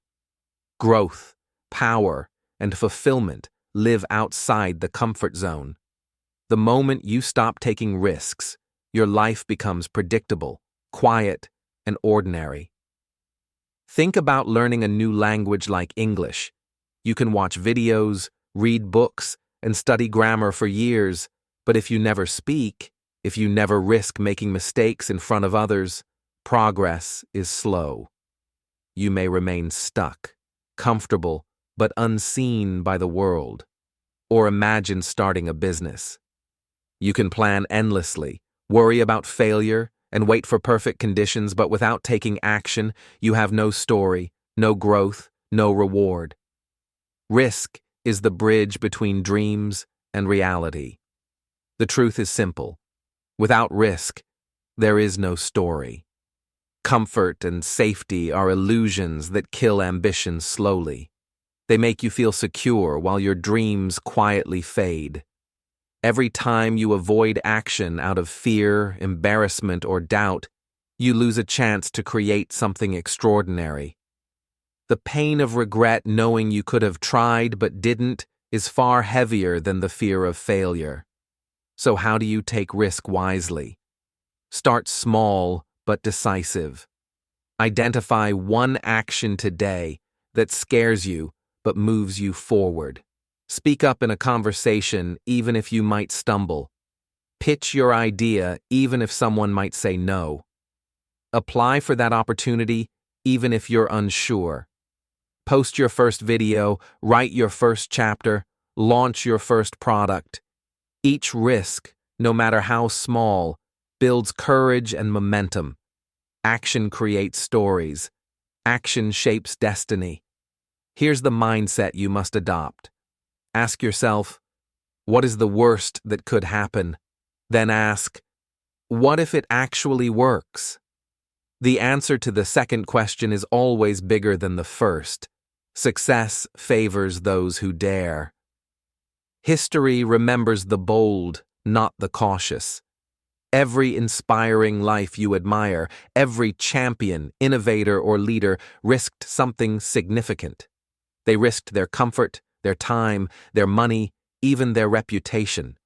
[SPEAKER 1] Growth, power, and fulfillment live outside the comfort zone. The moment you stop taking risks, your life becomes predictable, quiet, and ordinary. Think about learning a new language like English. You can watch videos, read books, and study grammar for years, but if you never speak, if you never risk making mistakes in front of others, progress is slow. You may remain stuck, comfortable, but unseen by the world. Or imagine starting a business. You can plan endlessly, worry about failure, and wait for perfect conditions, but without taking action, you have no story, no growth, no reward. Risk is the bridge between dreams and reality. The truth is simple. Without risk, there is no story. Comfort and safety are illusions that kill ambition slowly. They make you feel secure while your dreams quietly fade. Every time you avoid action out of fear, embarrassment, or doubt, you lose a chance to create something extraordinary. The pain of regret knowing you could have tried but didn't is far heavier than the fear of failure. So how do you take risk wisely? Start small but decisive. Identify one action today that scares you but moves you forward. Speak up in a conversation even if you might stumble. Pitch your idea even if someone might say no. Apply for that opportunity even if you're unsure. Post your first video, write your first chapter, launch your first product. Each risk, no matter how small, builds courage and momentum. Action creates stories. Action shapes destiny. Here's the mindset you must adopt. Ask yourself, what is the worst that could happen? Then ask, what if it actually works? The answer to the second question is always bigger than the first. Success favors those who dare. History remembers the bold, not the cautious. Every inspiring life you admire, every champion, innovator, or leader risked something significant. They risked their comfort, their time, their money, even their reputation.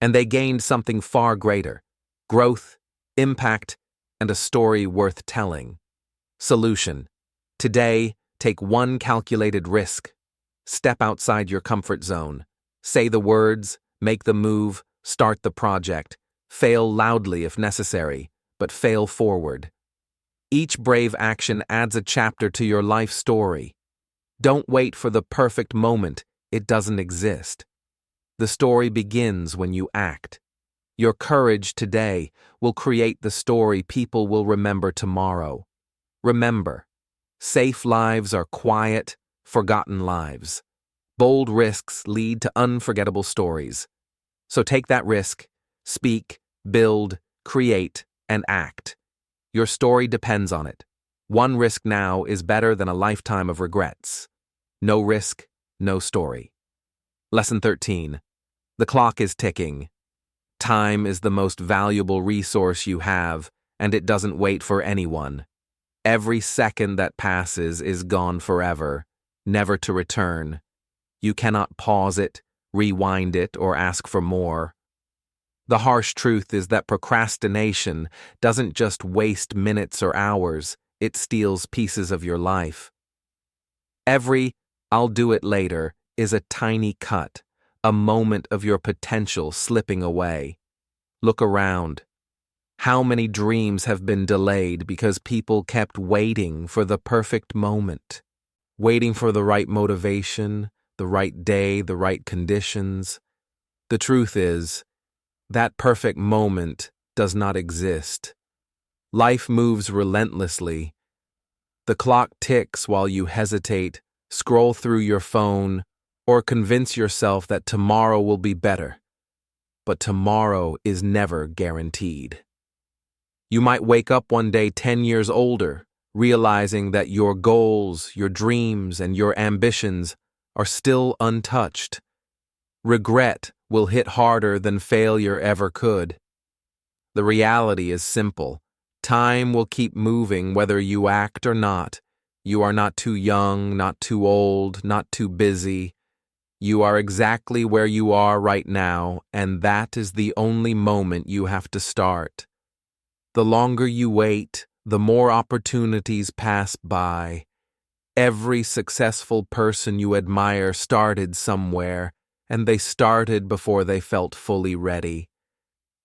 [SPEAKER 1] And they gained something far greater: growth, impact, and a story worth telling. Solution: today, take one calculated risk. Step outside your comfort zone. Say the words, make the move, start the project. Fail loudly if necessary, but fail forward. Each brave action adds a chapter to your life story. Don't wait for the perfect moment. It doesn't exist. The story begins when you act. Your courage today will create the story people will remember tomorrow. Remember, safe lives are quiet, forgotten lives. Bold risks lead to unforgettable stories. So take that risk, speak, build, create, and act. Your story depends on it. One risk now is better than a lifetime of regrets. No risk, no story. Lesson 13. The clock is ticking. Time is the most valuable resource you have, and it doesn't wait for anyone. Every second that passes is gone forever, never to return. You cannot pause it, rewind it, or ask for more. The harsh truth is that procrastination doesn't just waste minutes or hours, it steals pieces of your life. Every "I'll do it later" is a tiny cut, a moment of your potential slipping away. Look around. How many dreams have been delayed because people kept waiting for the perfect moment, waiting for the right motivation, the right day, the right conditions? The truth is, that perfect moment does not exist. Life moves relentlessly. The clock ticks while you hesitate, scroll through your phone, or convince yourself that tomorrow will be better. But tomorrow is never guaranteed. You might wake up one day 10 years older, realizing that your goals, your dreams, and your ambitions are still untouched. Regret will hit harder than failure ever could. The reality is simple. Time will keep moving whether you act or not. You are not too young, not too old, not too busy. You are exactly where you are right now, and that is the only moment you have to start. The longer you wait, the more opportunities pass by. Every successful person you admire started somewhere, and they started before they felt fully ready.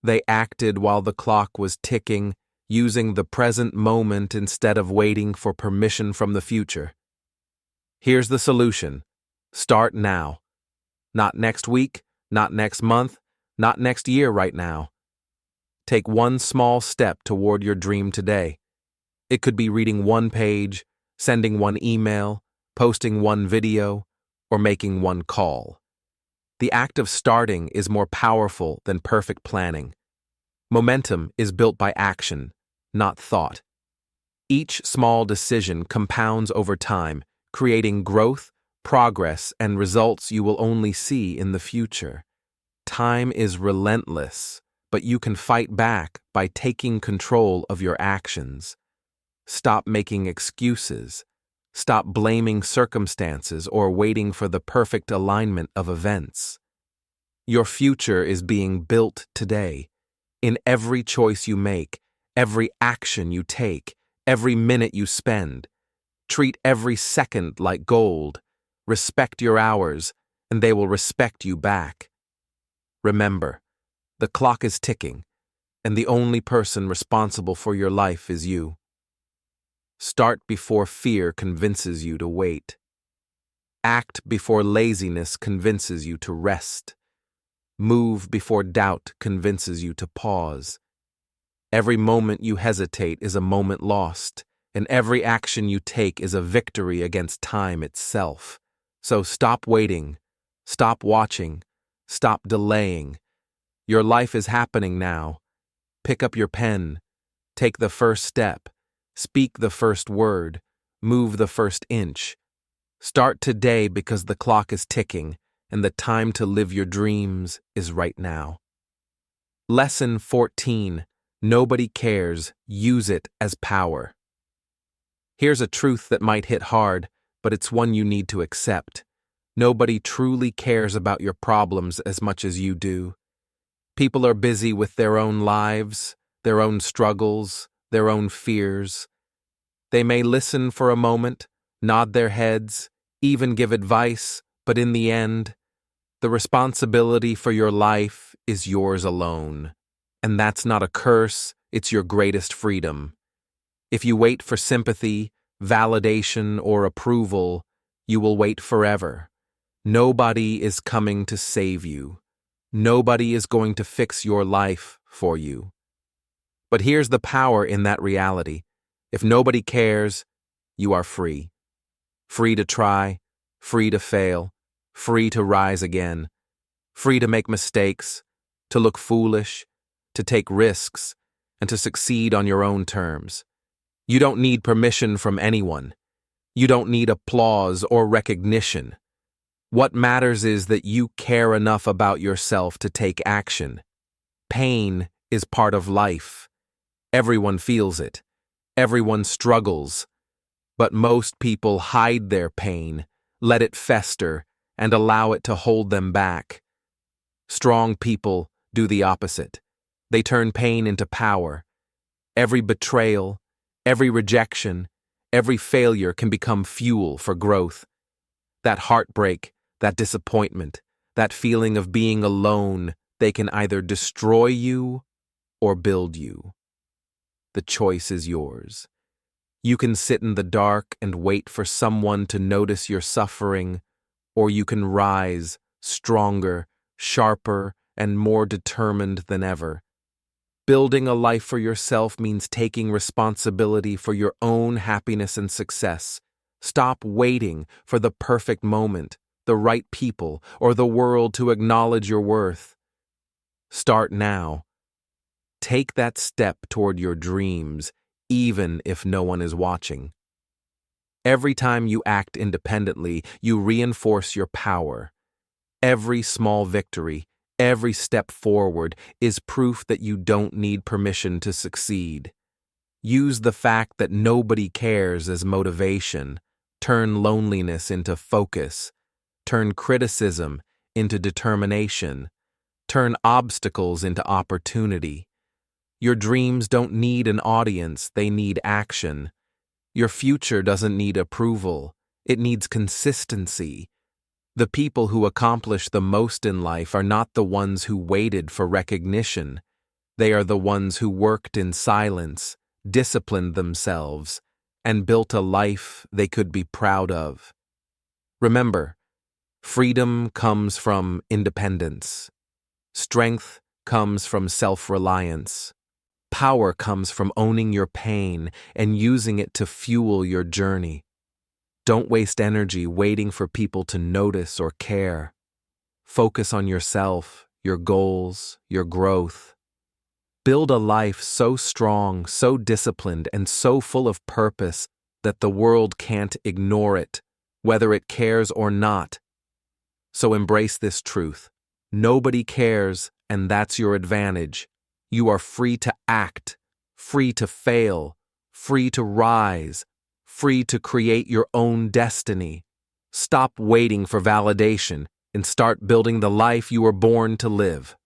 [SPEAKER 1] They acted while the clock was ticking, using the present moment instead of waiting for permission from the future. Here's the solution. Start now. Not next week, not next month, not next year right now. Take one small step toward your dream today. It could be reading one page, sending one email, posting one video, or making one call. The act of starting is more powerful than perfect planning. Momentum is built by action, not thought. Each small decision compounds over time, creating growth, progress, and results you will only see in the future. Time is relentless, but you can fight back by taking control of your actions. Stop making excuses. Stop blaming circumstances or waiting for the perfect alignment of events. Your future is being built today. In every choice you make, every action you take, every minute you spend. Treat every second like gold. Respect your hours, and they will respect you back. Remember, the clock is ticking, and the only person responsible for your life is you. Start before fear convinces you to wait. Act before laziness convinces you to rest. Move before doubt convinces you to pause. Every moment you hesitate is a moment lost, and every action you take is a victory against time itself. So stop waiting, stop watching, stop delaying. Your life is happening now. Pick up your pen, take the first step, speak the first word, move the first inch. Start today because the clock is ticking, and the time to live your dreams is right now. Lesson 14. Nobody cares. Use it as power. Here's a truth that might hit hard, but it's one you need to accept. Nobody truly cares about your problems as much as you do. People are busy with their own lives, their own struggles, their own fears. They may listen for a moment, nod their heads, even give advice, but in the end, the responsibility for your life is yours alone. And that's not a curse, it's your greatest freedom. If you wait for sympathy, validation, or approval, you will wait forever. Nobody is coming to save you. Nobody is going to fix your life for you. But here's the power in that reality. If nobody cares, you are free. Free to try, free to fail, free to rise again, free to make mistakes, to look foolish, to take risks, and to succeed on your own terms. You don't need permission from anyone. You don't need applause or recognition. What matters is that you care enough about yourself to take action. Pain is part of life. Everyone feels it. Everyone struggles. But most people hide their pain, let it fester, and allow it to hold them back. Strong people do the opposite. They turn pain into power. Every betrayal, every rejection, every failure can become fuel for growth. That heartbreak, that disappointment, that feeling of being alone, they can either destroy you or build you. The choice is yours. You can sit in the dark and wait for someone to notice your suffering, or you can rise, stronger, sharper, and more determined than ever. Building a life for yourself means taking responsibility for your own happiness and success. Stop waiting for the perfect moment, the right people, or the world to acknowledge your worth. Start now. Take that step toward your dreams, even if no one is watching. Every time you act independently, you reinforce your power. Every small victory, every step forward is proof that you don't need permission to succeed. Use the fact that nobody cares as motivation. Turn loneliness into focus. Turn criticism into determination. Turn obstacles into opportunity. Your dreams don't need an audience, they need action. Your future doesn't need approval, it needs consistency. The people who accomplish the most in life are not the ones who waited for recognition. They are the ones who worked in silence, disciplined themselves, and built a life they could be proud of. Remember, freedom comes from independence. Strength comes from self-reliance. Power comes from owning your pain and using it to fuel your journey. Don't waste energy waiting for people to notice or care. Focus on yourself, your goals, your growth. Build a life so strong, so disciplined, and so full of purpose that the world can't ignore it, whether it cares or not. So embrace this truth. Nobody cares, and that's your advantage. You are free to act, free to fail, free to rise, free to create your own destiny. Stop waiting for validation and start building the life you were born to live.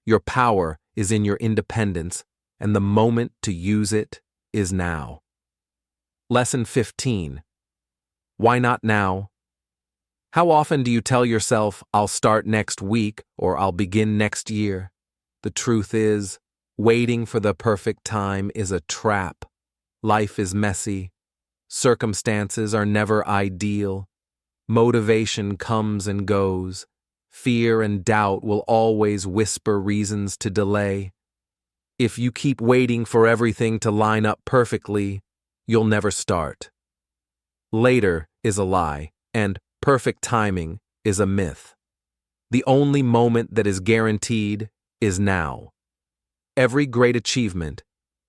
[SPEAKER 1] Your power is in your independence, and the moment to use it is now. Lesson 15. Why not now? How often do you tell yourself, I'll start next week or I'll begin next year? The truth is, waiting for the perfect time is a trap. Life is messy. Circumstances are never ideal. Motivation comes and goes. Fear and doubt will always whisper reasons to delay. If you keep waiting for everything to line up perfectly, you'll never start. Later is a lie, and perfect timing is a myth. The only moment that is guaranteed is now. Every great achievement,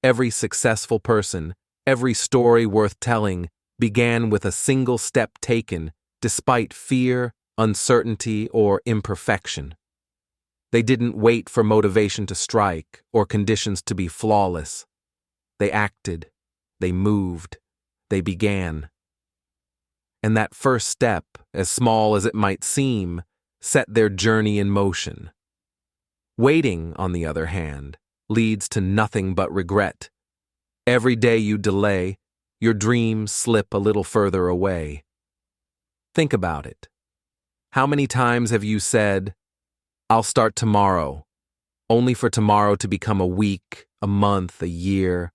[SPEAKER 1] every successful person, every story worth telling began with a single step taken despite fear, uncertainty, or imperfection. They didn't wait for motivation to strike or conditions to be flawless. They acted, they moved, they began. And that first step, as small as it might seem, set their journey in motion. Waiting, on the other hand, leads to nothing but regret. Every day you delay, your dreams slip a little further away. Think about it. How many times have you said, I'll start tomorrow, only for tomorrow to become a week, a month, a year?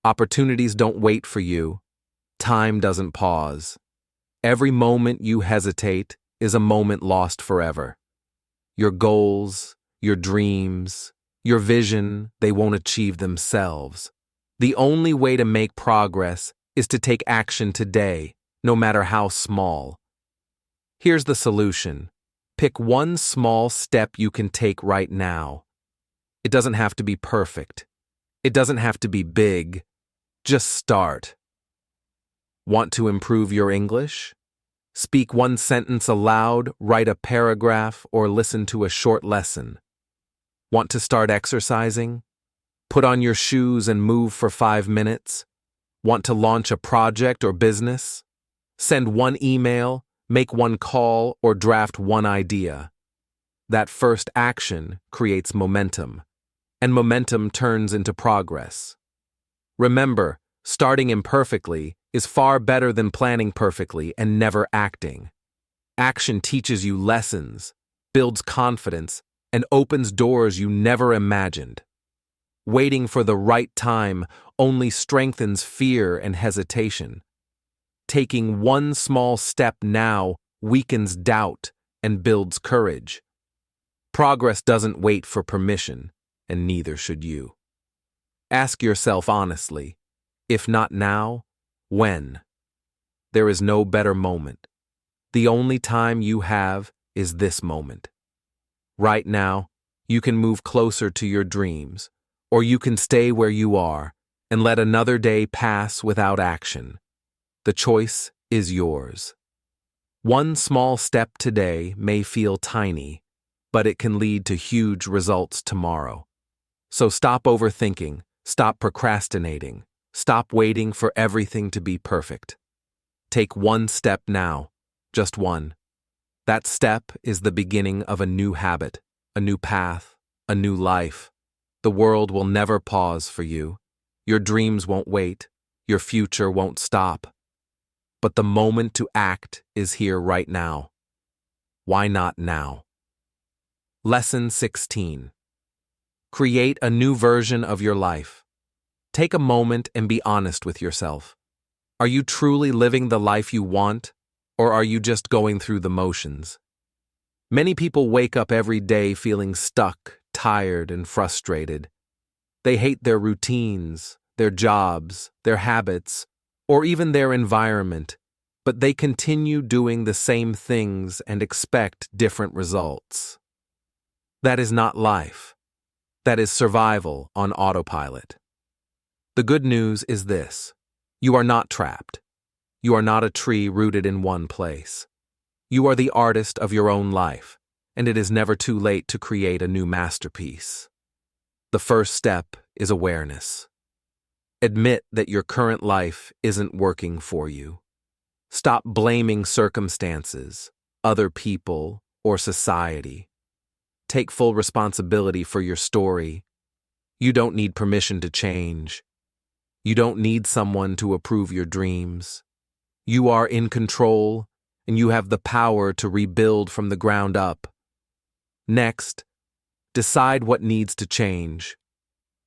[SPEAKER 1] Opportunities don't wait for you. Time doesn't pause. Every moment you hesitate is a moment lost forever. Your goals, your dreams, your vision, they won't achieve themselves. The only way to make progress is to take action today, no matter how small. Here's the solution. Pick one small step you can take right now. It doesn't have to be perfect. It doesn't have to be big. Just start. Want to improve your English? Speak one sentence aloud, write a paragraph, or listen to a short lesson. Want to start exercising? Put on your shoes and move for 5 minutes. Want to launch a project or business? Send one email, make one call, or draft one idea. That first action creates momentum, and momentum turns into progress. Remember, starting imperfectly is far better than planning perfectly and never acting. Action teaches you lessons, builds confidence, and opens doors you never imagined. Waiting for the right time only strengthens fear and hesitation. Taking one small step now weakens doubt and builds courage. Progress doesn't wait for permission, and neither should you. Ask yourself honestly, if not now, when? There is no better moment. The only time you have is this moment. Right now, you can move closer to your dreams, or you can stay where you are and let another day pass without action. The choice is yours. One small step today may feel tiny, but it can lead to huge results tomorrow. So stop overthinking, stop procrastinating, stop waiting for everything to be perfect. Take one step now, just one. That step is the beginning of a new habit, a new path, a new life. The world will never pause for you. Your dreams won't wait. Your future won't stop. But the moment to act is here right now. Why not now? Lesson 16. Create a new version of your life. Take a moment and be honest with yourself. Are you truly living the life you want, or are you just going through the motions? Many people wake up every day feeling stuck, tired, and frustrated. They hate their routines, their jobs, their habits, or even their environment, but they continue doing the same things and expect different results. That is not life. That is survival on autopilot. The good news is this: you are not trapped. You are not a tree rooted in one place. You are the artist of your own life, and it is never too late to create a new masterpiece. The first step is awareness. Admit that your current life isn't working for you. Stop blaming circumstances, other people, or society. Take full responsibility for your story. You don't need permission to change. You don't need someone to approve your dreams. You are in control, and you have the power to rebuild from the ground up. Next, decide what needs to change.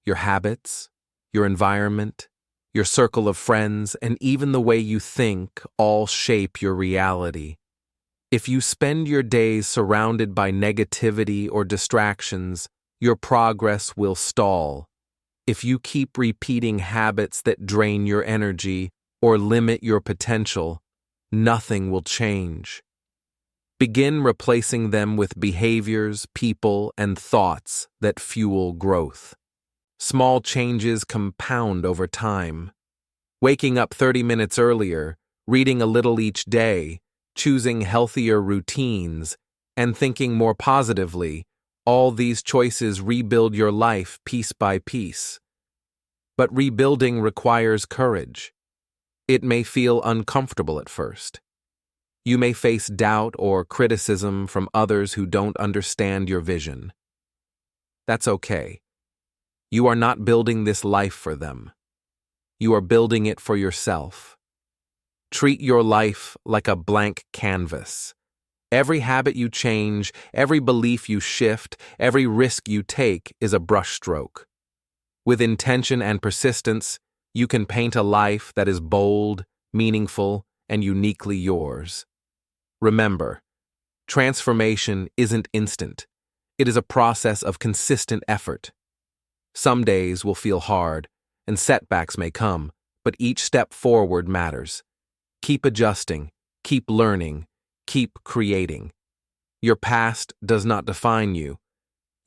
[SPEAKER 1] Your habits, your environment, your circle of friends, and even the way you think all shape your reality. If you spend your days surrounded by negativity or distractions, your progress will stall. If you keep repeating habits that drain your energy or limit your potential, nothing will change. Begin replacing them with behaviors, people, and thoughts that fuel growth. Small changes compound over time. Waking up 30 minutes earlier, reading a little each day, choosing healthier routines, and thinking more positively, all these choices rebuild your life piece by piece. But rebuilding requires courage. It may feel uncomfortable at first. You may face doubt or criticism from others who don't understand your vision. That's okay. You are not building this life for them. You are building it for yourself. Treat your life like a blank canvas. Every habit you change, every belief you shift, every risk you take is a brushstroke. With intention and persistence, you can paint a life that is bold, meaningful, and uniquely yours. Remember, transformation isn't instant. It is a process of consistent effort. Some days will feel hard, and setbacks may come, but each step forward matters. Keep adjusting, keep learning, keep creating. Your past does not define you.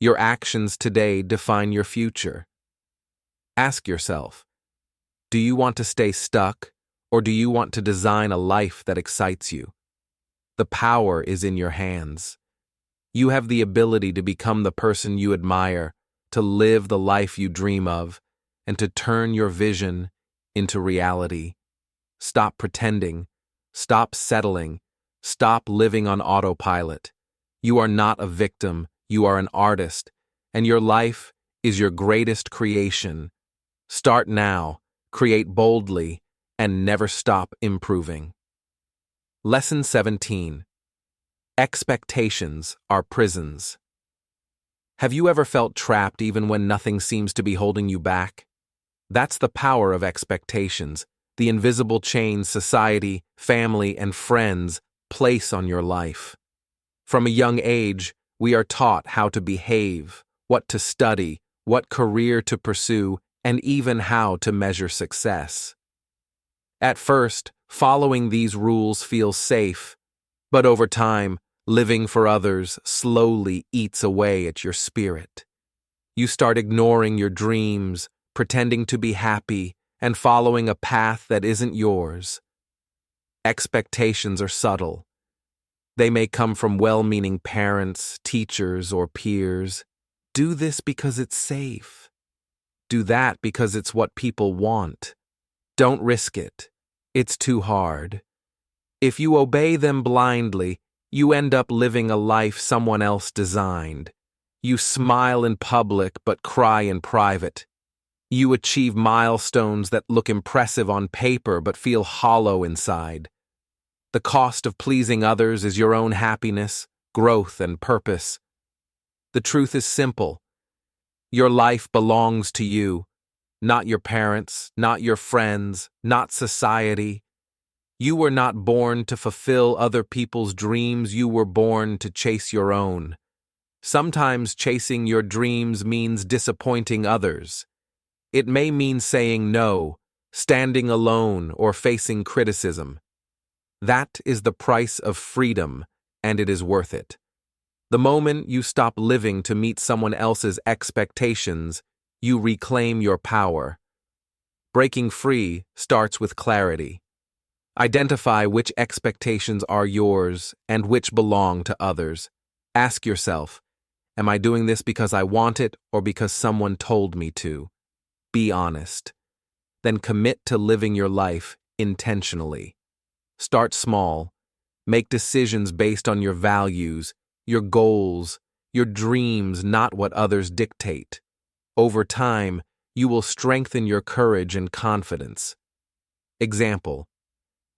[SPEAKER 1] Your actions today define your future. Ask yourself, Do you want to stay stuck, or do you want to design a life that excites you? The power is in your hands. You have the ability to become the person you admire, to live the life you dream of, and to turn your vision into reality. Stop pretending. Stop settling. Stop living on autopilot. You are not a victim. You are an artist, and your life is your greatest creation. Start now, create boldly, and never stop improving. Lesson 17. Expectations are prisons. Have you ever felt trapped even when nothing seems to be holding you back? That's the power of expectations, the invisible chains society, family, and friends place on your life. From a young age, we are taught how to behave, what to study, what career to pursue, and even how to measure success. At first, following these rules feels safe, but over time, living for others slowly eats away at your spirit. You start ignoring your dreams, pretending to be happy, and following a path that isn't yours. Expectations are subtle. They may come from well-meaning parents, teachers, or peers. Do this because it's safe. Do that because it's what people want. Don't risk it. It's too hard. If you obey them blindly, you end up living a life someone else designed. You smile in public but cry in private. You achieve milestones that look impressive on paper but feel hollow inside. The cost of pleasing others is your own happiness, growth, and purpose. The truth is simple. Your life belongs to you, not your parents, not your friends, not society. You were not born to fulfill other people's dreams, you were born to chase your own. Sometimes chasing your dreams means disappointing others. It may mean saying no, standing alone, or facing criticism. That is the price of freedom, and it is worth it. The moment you stop living to meet someone else's expectations, you reclaim your power. Breaking free starts with clarity. Identify which expectations are yours and which belong to others. Ask yourself, am I doing this because I want it or because someone told me to? Be honest. Then commit to living your life intentionally. Start small. Make decisions based on your values, your goals, your dreams, not what others dictate. Over time, you will strengthen your courage and confidence. Example: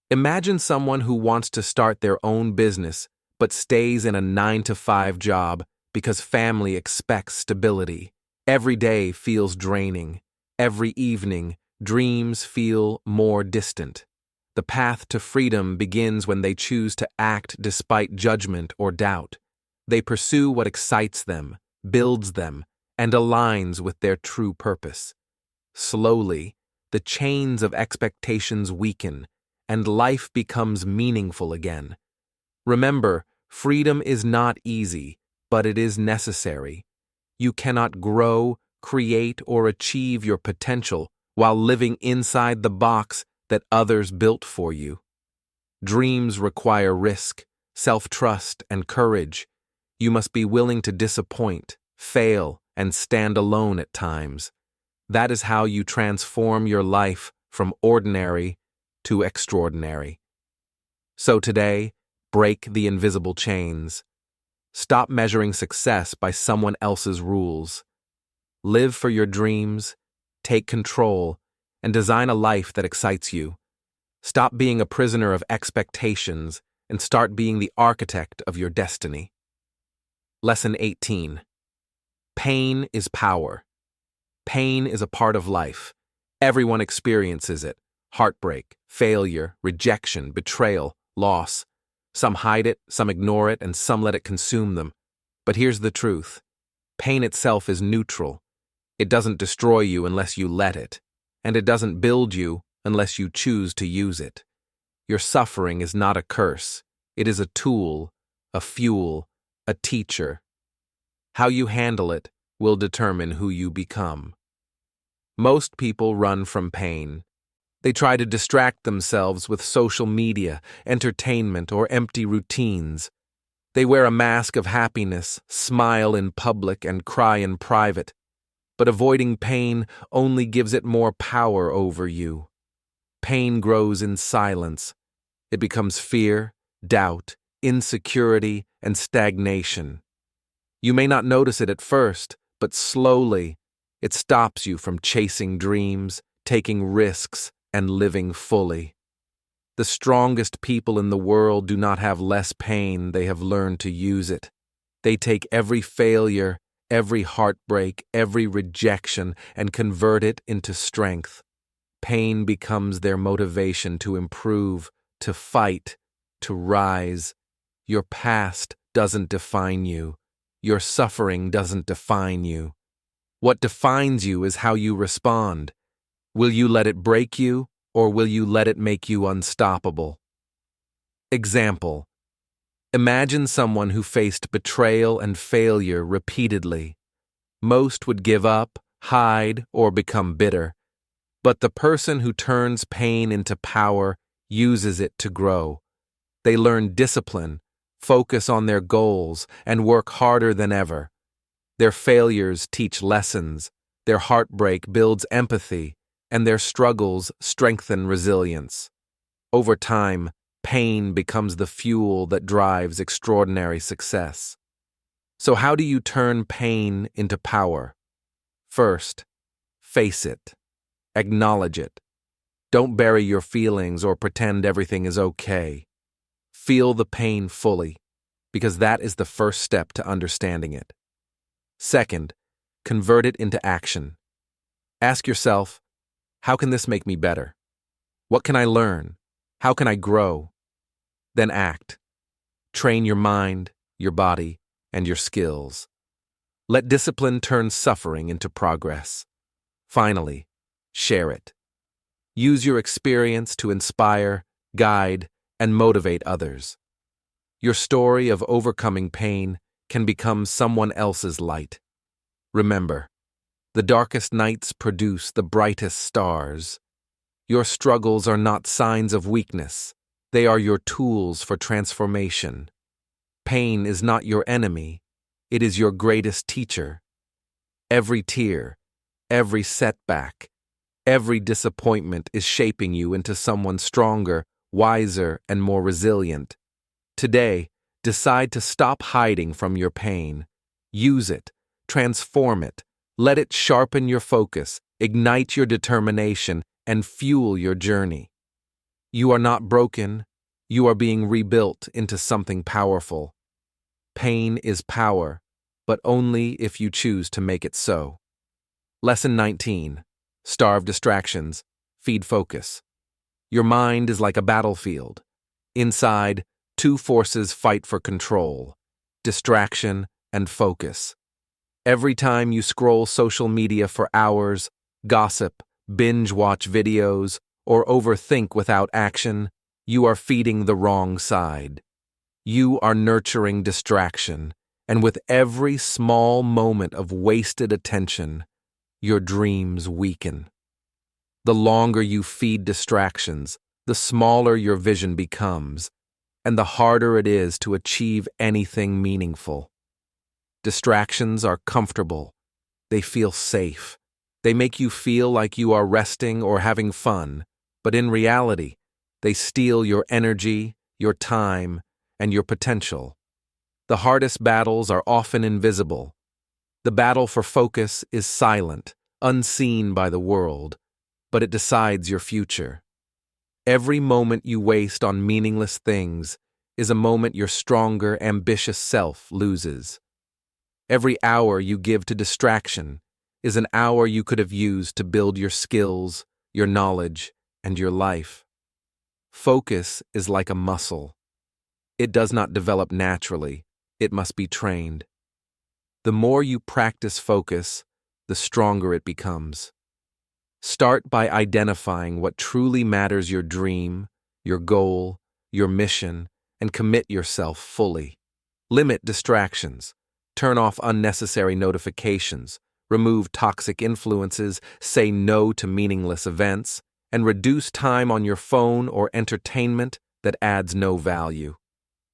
[SPEAKER 1] imagine someone who wants to start their own business but stays in a 9-to-5 job because family expects stability. Every day feels draining. Every evening, dreams feel more distant. The path to freedom begins when they choose to act despite judgment or doubt. They pursue what excites them, builds them, and aligns with their true purpose. Slowly, the chains of expectations weaken, and life becomes meaningful again. Remember, freedom is not easy, but it is necessary. You cannot grow, create, or achieve your potential while living inside the box that others built for you. Dreams require risk, self-trust, and courage. You must be willing to disappoint, fail, and stand alone at times. That is how you transform your life from ordinary to extraordinary. So today, break the invisible chains. Stop measuring success by someone else's rules. Live for your dreams, take control, and design a life that excites you. Stop being a prisoner of expectations and start being the architect of your destiny. Lesson 18. Pain is power. Pain is a part of life. Everyone experiences it. Heartbreak, failure, rejection, betrayal, loss. Some hide it, some ignore it, and some let it consume them. But here's the truth. Pain itself is neutral. It doesn't destroy you unless you let it. And it doesn't build you unless you choose to use it. Your suffering is not a curse. It is a tool, a fuel, a teacher. How you handle it will determine who you become. Most people run from pain. They try to distract themselves with social media, entertainment, or empty routines. They wear a mask of happiness, smile in public, and cry in private. But avoiding pain only gives it more power over you. Pain grows in silence. It becomes fear, doubt, insecurity, and stagnation. You may not notice it at first, but slowly, it stops you from chasing dreams, taking risks, and living fully. The strongest people in the world do not have less pain, they have learned to use it. They take every failure, every heartbreak, every rejection, and convert it into strength. Pain becomes their motivation to improve, to fight, to rise. Your past doesn't define you. Your suffering doesn't define you. What defines you is how you respond. Will you let it break you, or will you let it make you unstoppable? Example: imagine someone who faced betrayal and failure repeatedly. Most would give up, hide, or become bitter. But the person who turns pain into power uses it to grow. They learn discipline, focus on their goals, and work harder than ever. Their failures teach lessons, their heartbreak builds empathy, and their struggles strengthen resilience. Over time, pain becomes the fuel that drives extraordinary success. So how do you turn pain into power? First, face it. Acknowledge it. Don't bury your feelings or pretend everything is okay. Feel the pain fully, because that is the first step to understanding it. Second, convert it into action. Ask yourself, how can this make me better? What can I learn? How can I grow? Then act. Train your mind, your body, and your skills. Let discipline turn suffering into progress. Finally, share it. Use your experience to inspire, guide, and motivate others. Your story of overcoming pain can become someone else's light. Remember, the darkest nights produce the brightest stars. Your struggles are not signs of weakness. They are your tools for transformation. Pain is not your enemy. It is your greatest teacher. Every tear, every setback, every disappointment is shaping you into someone stronger, wiser, and more resilient. Today, decide to stop hiding from your pain. Use it, transform it, let it sharpen your focus, ignite your determination, and fuel your journey. You are not broken. You are being rebuilt into something powerful. Pain is power, but only if you choose to make it so. Lesson 19. Starve distractions, feed focus. Your mind is like a battlefield. Inside, two forces fight for control: distraction and focus. Every time you scroll social media for hours, gossip, binge-watch videos, or overthink without action, you are feeding the wrong side. You are nurturing distraction, and with every small moment of wasted attention, your dreams weaken. The longer you feed distractions, the smaller your vision becomes, and the harder it is to achieve anything meaningful. Distractions are comfortable. They feel safe. They make you feel like you are resting or having fun, but in reality, they steal your energy, your time, and your potential. The hardest battles are often invisible. The battle for focus is silent, unseen by the world, but it decides your future. Every moment you waste on meaningless things is a moment your stronger, ambitious self loses. Every hour you give to distraction is an hour you could have used to build your skills, your knowledge, and your life. Focus is like a muscle. It does not develop naturally. It must be trained. The more you practice focus, the stronger it becomes. Start by identifying what truly matters: your dream, your goal, your mission, and commit yourself fully. Limit distractions. Turn off unnecessary notifications. Remove toxic influences. Say no to meaningless events. and reduce time on your phone or entertainment that adds no value.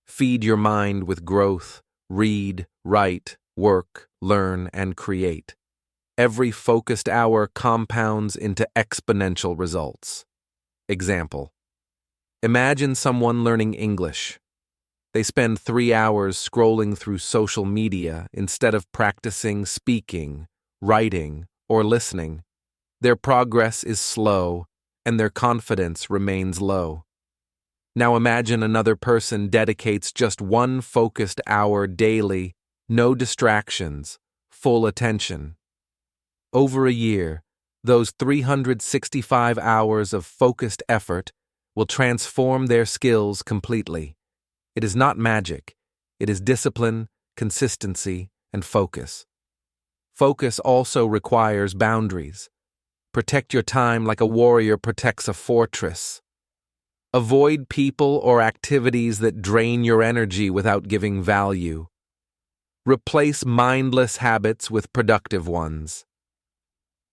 [SPEAKER 1] Feed your mind with growth, read, write, work, learn, and create. Every focused hour compounds into exponential results. Example: imagine someone learning English. They spend 3 hours scrolling through social media instead of practicing speaking, writing, or listening. Their progress is slow, and their confidence remains low. Now imagine another person dedicates just 1 focused hour daily, no distractions, full attention. Over a year, those 365 hours of focused effort will transform their skills completely. It is not magic. It is discipline, consistency, and focus. Focus also requires boundaries. Protect your time like a warrior protects a fortress. Avoid people or activities that drain your energy without giving value. Replace mindless habits with productive ones.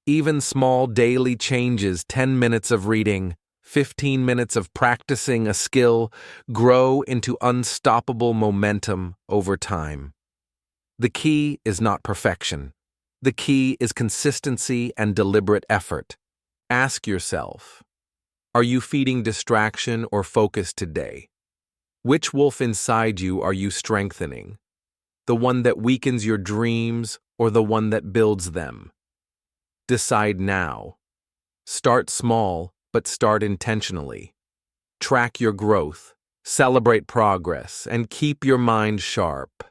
[SPEAKER 1] Even small daily changes, 10 minutes of reading, 15 minutes of practicing a skill, grow into unstoppable momentum over time. The key is not perfection. The key is consistency and deliberate effort. Ask yourself, are you feeding distraction or focus today? Which wolf inside you are you strengthening? The one that weakens your dreams or the one that builds them? Decide now. Start small, but start intentionally. Track your growth, celebrate progress, and keep your mind sharp.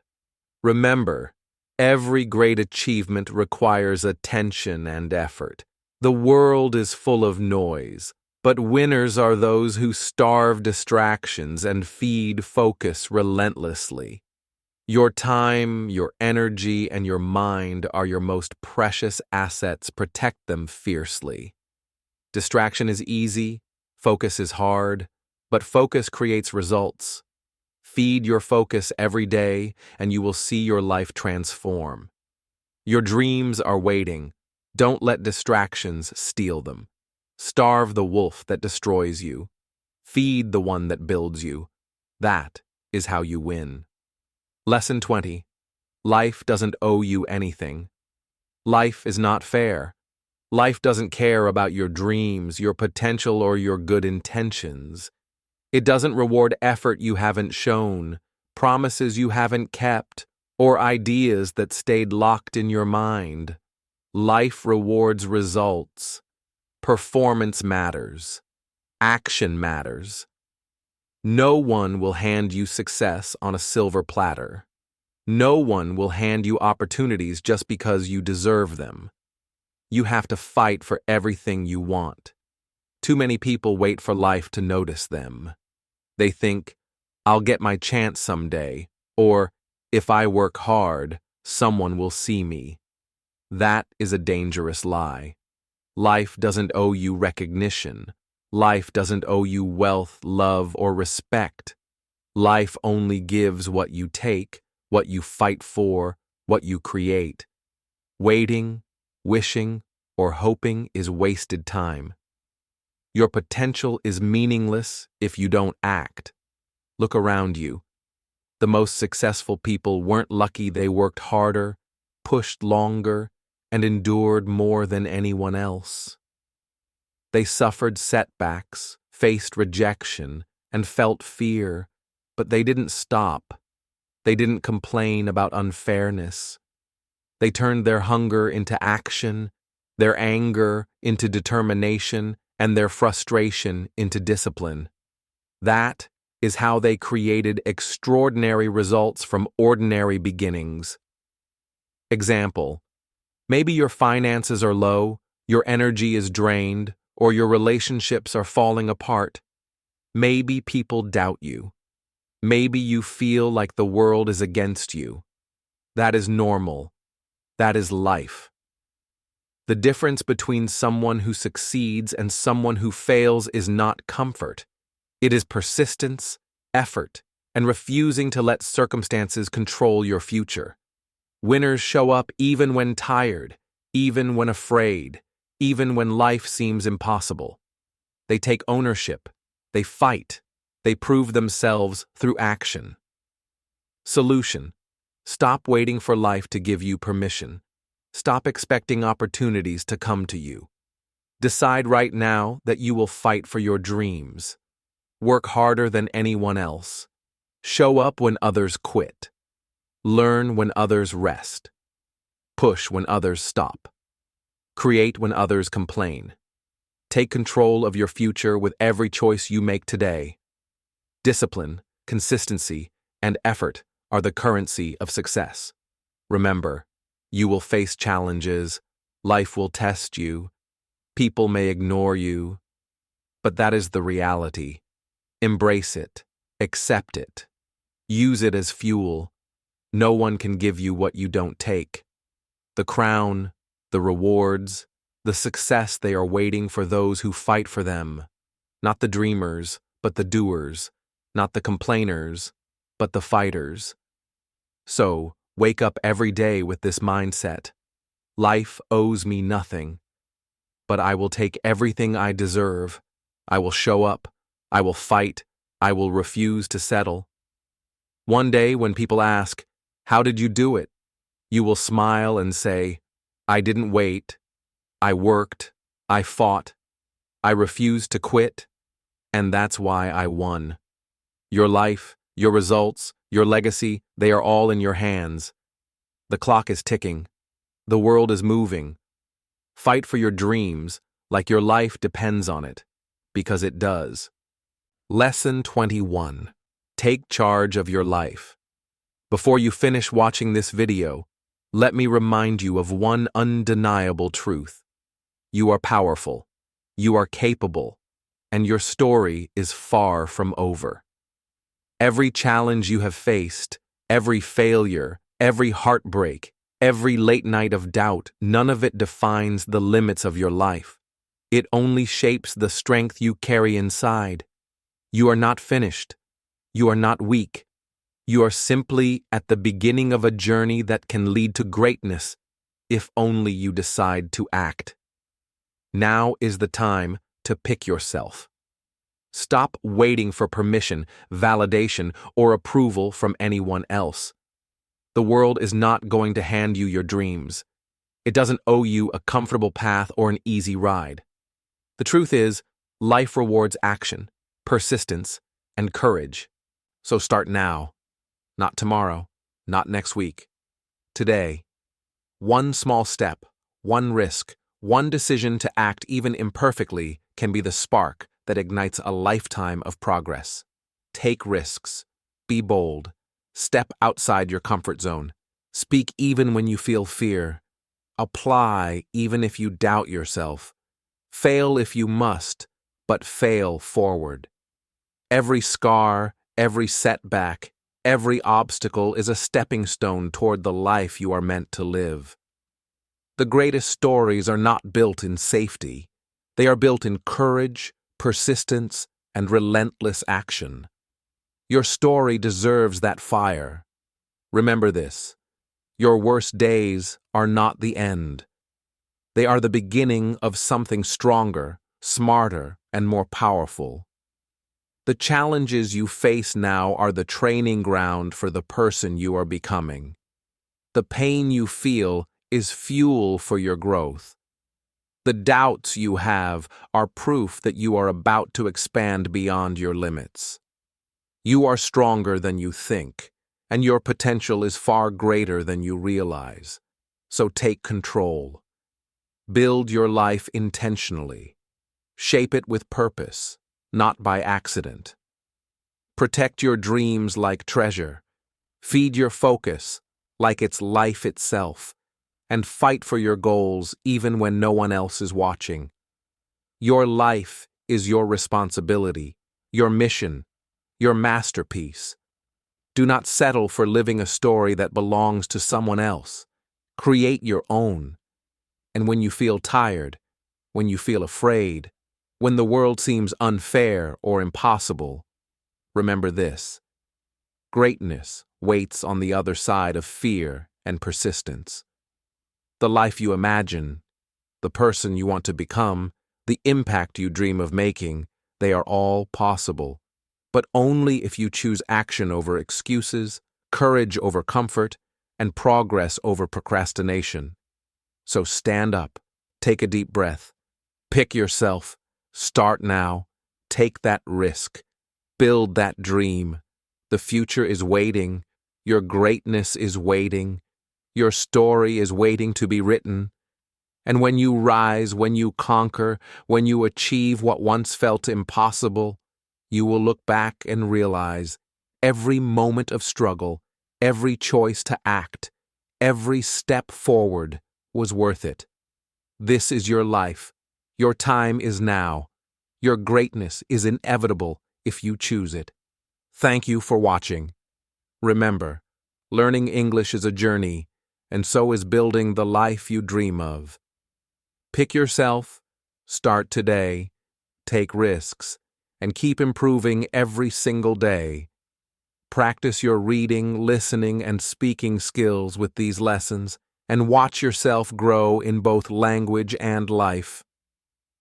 [SPEAKER 1] Remember, every great achievement requires attention and effort. The world is full of noise, but winners are those who starve distractions and feed focus relentlessly. Your time, your energy, and your mind are your most precious assets. Protect them fiercely. Distraction is easy, focus is hard, but focus creates results. Feed your focus every day, and you will see your life transform. Your dreams are waiting. Don't let distractions steal them. Starve the wolf that destroys you. Feed the one that builds you. That is how you win. Lesson 20. Life doesn't owe you anything. Life is not fair. Life doesn't care about your dreams, your potential, or your good intentions. It doesn't reward effort you haven't shown, promises you haven't kept, or ideas that stayed locked in your mind. Life rewards results. Performance matters. Action matters. No one will hand you success on a silver platter. No one will hand you opportunities just because you deserve them. You have to fight for everything you want. Too many people wait for life to notice them. They think, I'll get my chance someday, or if I work hard, someone will see me. That is a dangerous lie. Life doesn't owe you recognition. Life doesn't owe you wealth, love, or respect. Life only gives what you take, what you fight for, what you create. Waiting, wishing, or hoping is wasted time. Your potential is meaningless if you don't act. Look around you. The most successful people weren't lucky. They worked harder, pushed longer, and endured more than anyone else. They suffered setbacks, faced rejection, and felt fear, but they didn't stop. They didn't complain about unfairness. They turned their hunger into action, their anger into determination, and their frustration into discipline. That is how they created extraordinary results from ordinary beginnings. Example: maybe your finances are low, your energy is drained, or your relationships are falling apart. Maybe people doubt you. Maybe you feel like the world is against you. That is normal. That is life. The difference between someone who succeeds and someone who fails is not comfort. It is persistence, effort, and refusing to let circumstances control your future. Winners show up even when tired, even when afraid, even when life seems impossible. They take ownership. They fight. They prove themselves through action. Solution: stop waiting for life to give you permission. Stop expecting opportunities to come to you. Decide right now that you will fight for your dreams. Work harder than anyone else. Show up when others quit. Learn when others rest. Push when others stop. Create when others complain. Take control of your future with every choice you make today. Discipline, consistency, and effort are the currency of success. Remember, you will face challenges, life will test you, people may ignore you, but that is the reality. Embrace it, accept it, use it as fuel. No one can give you what you don't take. The crown, the rewards, the success, they are waiting for those who fight for them. Not the dreamers, but the doers. Not the complainers, but the fighters. So, wake up every day with this mindset. Life owes me nothing, but I will take everything I deserve. I will show up. I will fight. I will refuse to settle. One day when people ask, "How did you do it?" you will smile and say, "I didn't wait. I worked. I fought. I refused to quit. And that's why I won." Your life, your results, your legacy, they are all in your hands. The clock is ticking. The world is moving. Fight for your dreams like your life depends on it, because it does. Lesson 21. Take charge of your life. Before you finish watching this video, let me remind you of one undeniable truth. You are powerful, you are capable, and your story is far from over. Every challenge you have faced, every failure, every heartbreak, every late night of doubt, none of it defines the limits of your life. It only shapes the strength you carry inside. You are not finished. You are not weak. You are simply at the beginning of a journey that can lead to greatness, if only you decide to act. Now is the time to pick yourself. Stop waiting for permission, validation, or approval from anyone else. The world is not going to hand you your dreams. It doesn't owe you a comfortable path or an easy ride. The truth is, life rewards action, persistence, and courage. So start now. Not tomorrow, not next week. Today. One small step, one risk, one decision to act even imperfectly can be the spark that ignites a lifetime of progress. Take risks. Be bold. Step outside your comfort zone. Speak even when you feel fear. Apply even if you doubt yourself. Fail if you must, but fail forward. Every scar, every setback, every obstacle is a stepping stone toward the life you are meant to live. The greatest stories are not built in safety. They are built in courage, persistence, and relentless action. Your story deserves that fire. Remember this: your worst days are not the end. They are the beginning of something stronger, smarter, and more powerful. The challenges you face now are the training ground for the person you are becoming. The pain you feel is fuel for your growth. The doubts you have are proof that you are about to expand beyond your limits. You are stronger than you think, and your potential is far greater than you realize. So take control. Build your life intentionally. Shape it with purpose, not by accident. Protect your dreams like treasure. Feed your focus like it's life itself. And fight for your goals even when no one else is watching. Your life is your responsibility, your mission, your masterpiece. Do not settle for living a story that belongs to someone else. Create your own. And when you feel tired, when you feel afraid, when the world seems unfair or impossible, remember this: greatness waits on the other side of fear and persistence. The life you imagine, the person you want to become, the impact you dream of making, they are all possible, but only if you choose action over excuses, courage over comfort, and progress over procrastination. So stand up, take a deep breath, pick yourself, start now, take that risk, build that dream. The future is waiting, your greatness is waiting, your story is waiting to be written. And when you rise, when you conquer, when you achieve what once felt impossible, you will look back and realize every moment of struggle, every choice to act, every step forward was worth it. This is your life. Your time is now. Your greatness is inevitable if you choose it. Thank you for watching. Remember, learning English is a journey, and so is building the life you dream of. Pick yourself, start today, take risks, and keep improving every single day. Practice your reading, listening, and speaking skills with these lessons, and watch yourself grow in both language and life.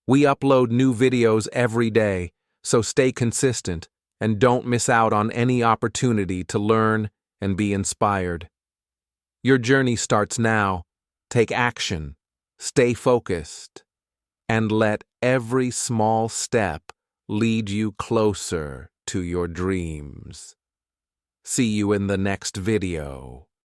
[SPEAKER 1] We upload new videos every day, so stay consistent and don't miss out on any opportunity to learn and be inspired. Your journey starts now. Take action, stay focused, and let every small step lead you closer to your dreams. See you in the next video.